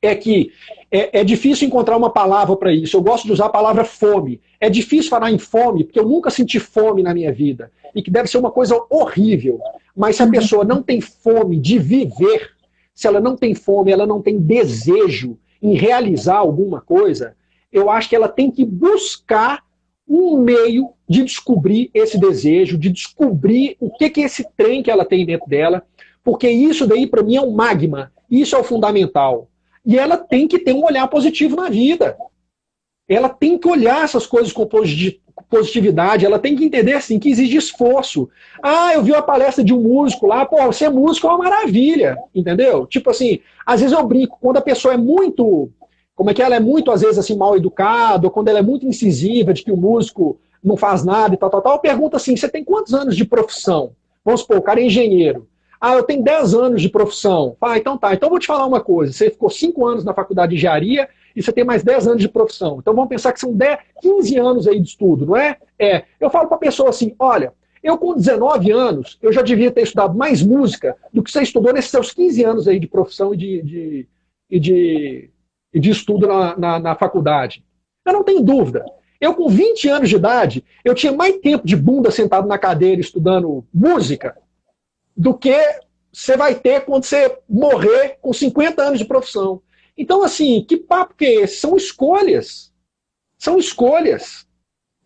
é que é difícil encontrar uma palavra para isso. Eu gosto de usar a palavra fome. É difícil falar em fome, porque eu nunca senti fome na minha vida. E que deve ser uma coisa horrível. Mas se a pessoa não tem fome de viver, se ela não tem fome, ela não tem desejo em realizar alguma coisa, eu acho que ela tem que buscar um meio de descobrir esse desejo, de descobrir o que é esse trem que ela tem dentro dela, porque isso daí para mim é um magma, isso é o fundamental. E ela tem que ter um olhar positivo na vida. Ela tem que olhar essas coisas com positividade, ela tem que entender assim, que exige esforço. Ah, eu vi uma palestra de um músico lá, pô, ser músico é uma maravilha, entendeu? Tipo assim, às vezes eu brinco, quando a pessoa é muito, como é que ela é muito, às vezes, assim, mal educada, ou quando ela é muito incisiva, de que o músico não faz nada e tal, tal, tal, eu pergunto assim, você tem quantos anos de profissão? Vamos supor, o cara é engenheiro. Ah, eu tenho 10 anos de profissão. Ah, então tá. Então eu vou te falar uma coisa. Você ficou 5 anos na faculdade de engenharia e você tem mais 10 anos de profissão. Então vamos pensar que são 10, 15 anos aí de estudo, não é? Eu falo para a pessoa assim, olha, eu com 19 anos, eu já devia ter estudado mais música do que você estudou nesses seus 15 anos aí de profissão e de estudo na faculdade. Eu não tenho dúvida. Eu com 20 anos de idade, eu tinha mais tempo de bunda sentado na cadeira estudando música do que você vai ter quando você morrer com 50 anos de profissão. Então, assim, que papo que é esse? São escolhas. São escolhas.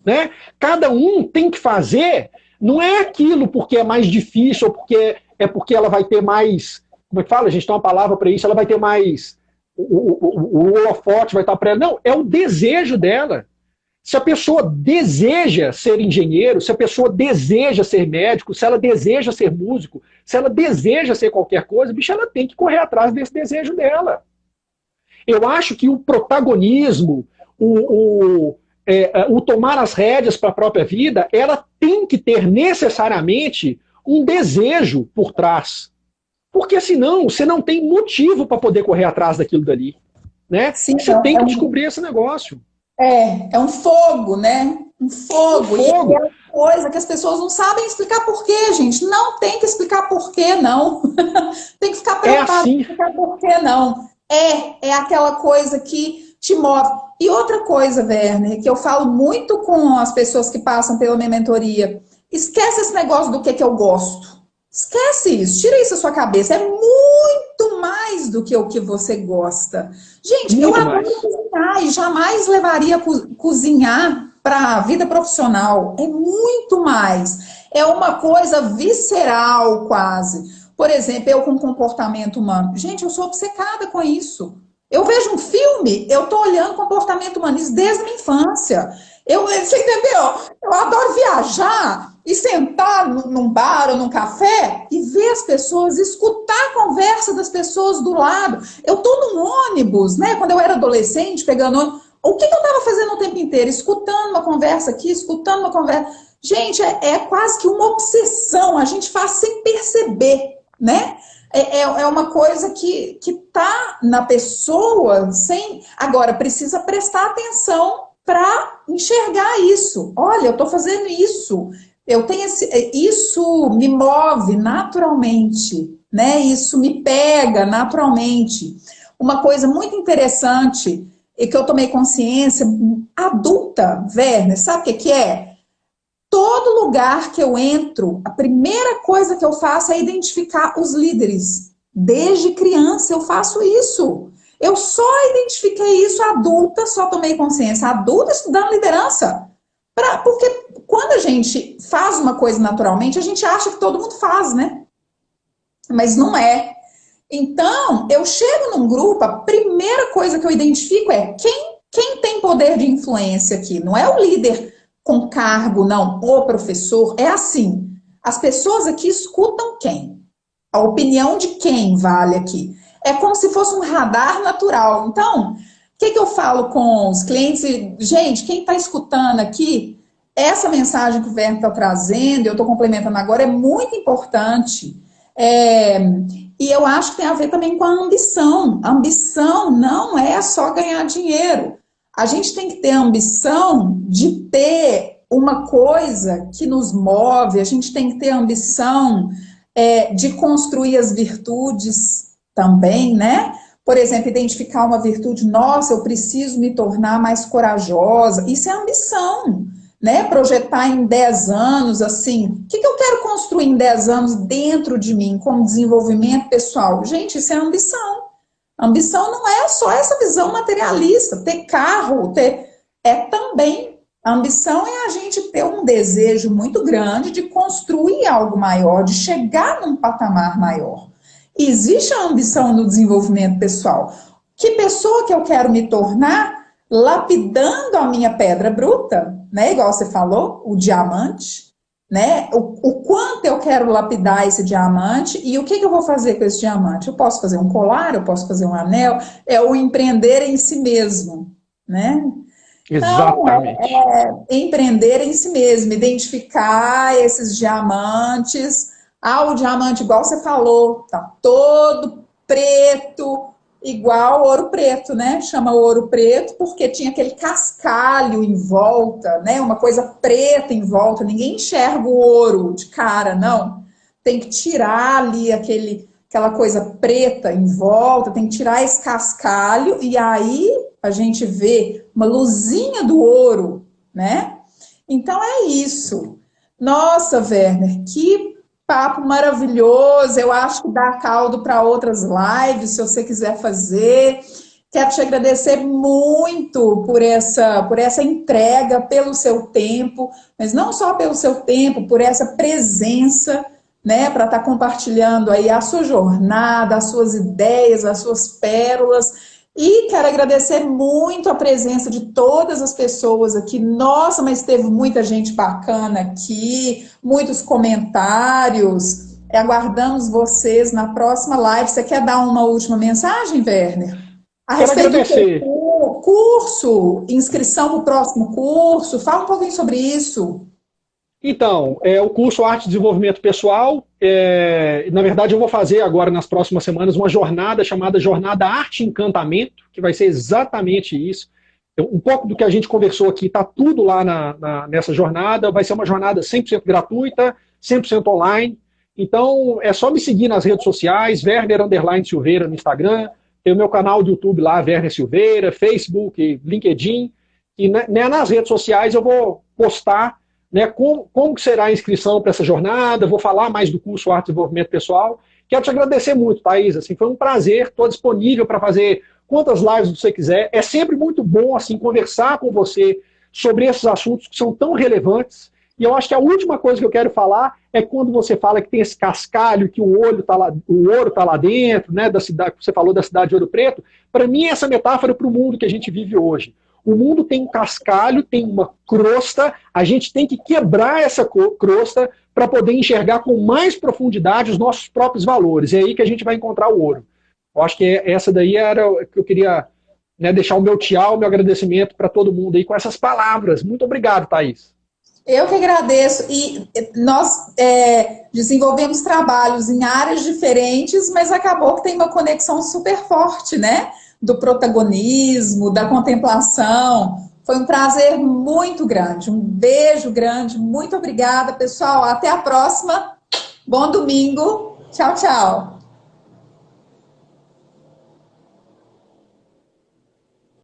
Né? Cada um tem que fazer, não é aquilo porque é mais difícil, ou porque ela vai ter mais, como é que fala? A gente tem uma palavra para isso, ela vai ter mais, o holofote vai estar para ela. Não, é o desejo dela. Se a pessoa deseja ser engenheiro, se a pessoa deseja ser médico, se ela deseja ser músico, se ela deseja ser qualquer coisa, bicho, ela tem que correr atrás desse desejo dela. Eu acho que o protagonismo, o tomar as rédeas para a própria vida, ela tem que ter necessariamente um desejo por trás. Porque senão você não tem motivo para poder correr atrás daquilo dali. Né? Sim, Você tem que descobrir esse negócio. É um fogo, né? Um fogo. Um fogo. E é uma coisa que as pessoas não sabem explicar por quê, gente. Não tem que explicar por quê, não. Tem que ficar preocupado assim. com explicar por quê, não. É aquela coisa que te move. E outra coisa, Werner, que eu falo muito com as pessoas que passam pela minha mentoria, esquece esse negócio do que eu gosto. Esquece isso, tira isso da sua cabeça. É muito mais do que o que você gosta. Gente, muito eu adoro cozinhar e jamais levaria cozinhar para a vida profissional. É muito mais. É uma coisa visceral, quase. Por exemplo, eu com comportamento humano. Gente, eu sou obcecada com isso. Eu vejo um filme, eu estou olhando comportamento humano, isso desde a minha infância. Você entendeu? Eu adoro viajar e sentar num bar ou num café e ver as pessoas, escutar a conversa das pessoas do lado. Eu estou num ônibus, né? Quando eu era adolescente, pegando ônibus, o que eu estava fazendo o tempo inteiro? Escutando uma conversa aqui, escutando uma conversa. Gente, é quase que uma obsessão, a gente faz sem perceber, né? É uma coisa que está na pessoa sem. Agora, precisa prestar atenção para enxergar isso. Olha, eu estou fazendo isso. Eu tenho isso me move naturalmente, né? Isso me pega naturalmente. Uma coisa muito interessante e que eu tomei consciência adulta, Werner, sabe o que é? Todo lugar que eu entro, a primeira coisa que eu faço é identificar os líderes. Desde criança eu faço isso. Eu só identifiquei isso adulta, só tomei consciência adulta estudando liderança. Porque quando a gente faz uma coisa naturalmente, a gente acha que todo mundo faz, né? Mas não é. Então, eu chego num grupo, a primeira coisa que eu identifico é quem tem poder de influência aqui. Não é o líder com cargo, não, o professor. É assim, as pessoas aqui escutam quem? A opinião de quem vale aqui? É como se fosse um radar natural. Então, o que eu falo com os clientes? Gente, quem está escutando aqui, essa mensagem que o Werner está trazendo, eu estou complementando agora, é muito importante. E eu acho que tem a ver também com a ambição. A ambição não é só ganhar dinheiro. A gente tem que ter a ambição de ter uma coisa que nos move, a gente tem que ter a ambição de construir as virtudes também, né? Por exemplo, identificar uma virtude, nossa, eu preciso me tornar mais corajosa. Isso é ambição, né? Projetar em 10 anos, assim, o que eu quero construir em 10 anos dentro de mim, como desenvolvimento pessoal? Gente, isso é ambição. Ambição não é só essa visão materialista, ter carro, é também. A ambição é a gente ter um desejo muito grande de construir algo maior, de chegar num patamar maior. Existe a ambição no desenvolvimento pessoal. Que pessoa que eu quero me tornar lapidando a minha pedra bruta, né? Igual você falou, o diamante, né? O quanto eu quero lapidar esse diamante e o que eu vou fazer com esse diamante? Eu posso fazer um colar, eu posso fazer um anel, é o empreender em si mesmo, né? Exatamente. Então, empreender em si mesmo, identificar esses diamantes. O diamante, igual você falou, tá todo preto, igual ouro preto, né? Chama ouro preto porque tinha aquele cascalho em volta, né? Uma coisa preta em volta. Ninguém enxerga o ouro de cara, não. Tem que tirar ali aquela coisa preta em volta, tem que tirar esse cascalho e aí a gente vê uma luzinha do ouro, né? Então é isso. Nossa, Werner, que papo maravilhoso. Eu acho que dá caldo para outras lives, se você quiser fazer. Quero te agradecer muito por essa entrega, pelo seu tempo, mas não só pelo seu tempo, por essa presença, né, para estar compartilhando aí a sua jornada, as suas ideias, as suas pérolas. E quero agradecer muito a presença de todas as pessoas aqui. Nossa, mas teve muita gente bacana aqui, muitos comentários. Aguardamos vocês na próxima live. Você quer dar uma última mensagem, Werner? A Quero respeito do seu agradecer. curso, inscrição para o próximo curso, fala um pouquinho sobre isso. Então, o curso Arte e Desenvolvimento Pessoal, na verdade eu vou fazer agora nas próximas semanas uma jornada chamada Jornada Arte e Encantamento, que vai ser exatamente isso. Um pouco do que a gente conversou aqui está tudo lá nessa jornada, vai ser uma jornada 100% gratuita, 100% online. Então é só me seguir nas redes sociais, Werner_Silveira no Instagram, tem o meu canal do YouTube lá, Werner Silveira, Facebook, LinkedIn, e nas redes sociais eu vou postar, né, como será a inscrição para essa jornada, vou falar mais do curso Arte e Desenvolvimento Pessoal. Quero te agradecer muito, Thaís, assim, foi um prazer, estou disponível para fazer quantas lives você quiser. É sempre muito bom assim conversar com você sobre esses assuntos que são tão relevantes. E eu acho que a última coisa que eu quero falar é quando você fala que tem esse cascalho, que o ouro está lá dentro, né, da cidade, você falou da cidade de Ouro Preto. Para mim, essa metáfora para o mundo que a gente vive hoje. O mundo tem um cascalho, tem uma crosta, a gente tem que quebrar essa crosta para poder enxergar com mais profundidade os nossos próprios valores. É aí que a gente vai encontrar o ouro. Eu acho que essa daí era o que eu queria, né, deixar o meu tchau, o meu agradecimento para todo mundo aí com essas palavras. Muito obrigado, Thaís. Eu que agradeço. E nós desenvolvemos trabalhos em áreas diferentes, mas acabou que tem uma conexão super forte, né? Do protagonismo, da contemplação. Foi um prazer muito grande. Um beijo grande. Muito obrigada, pessoal. Até a próxima. Bom domingo. Tchau, tchau.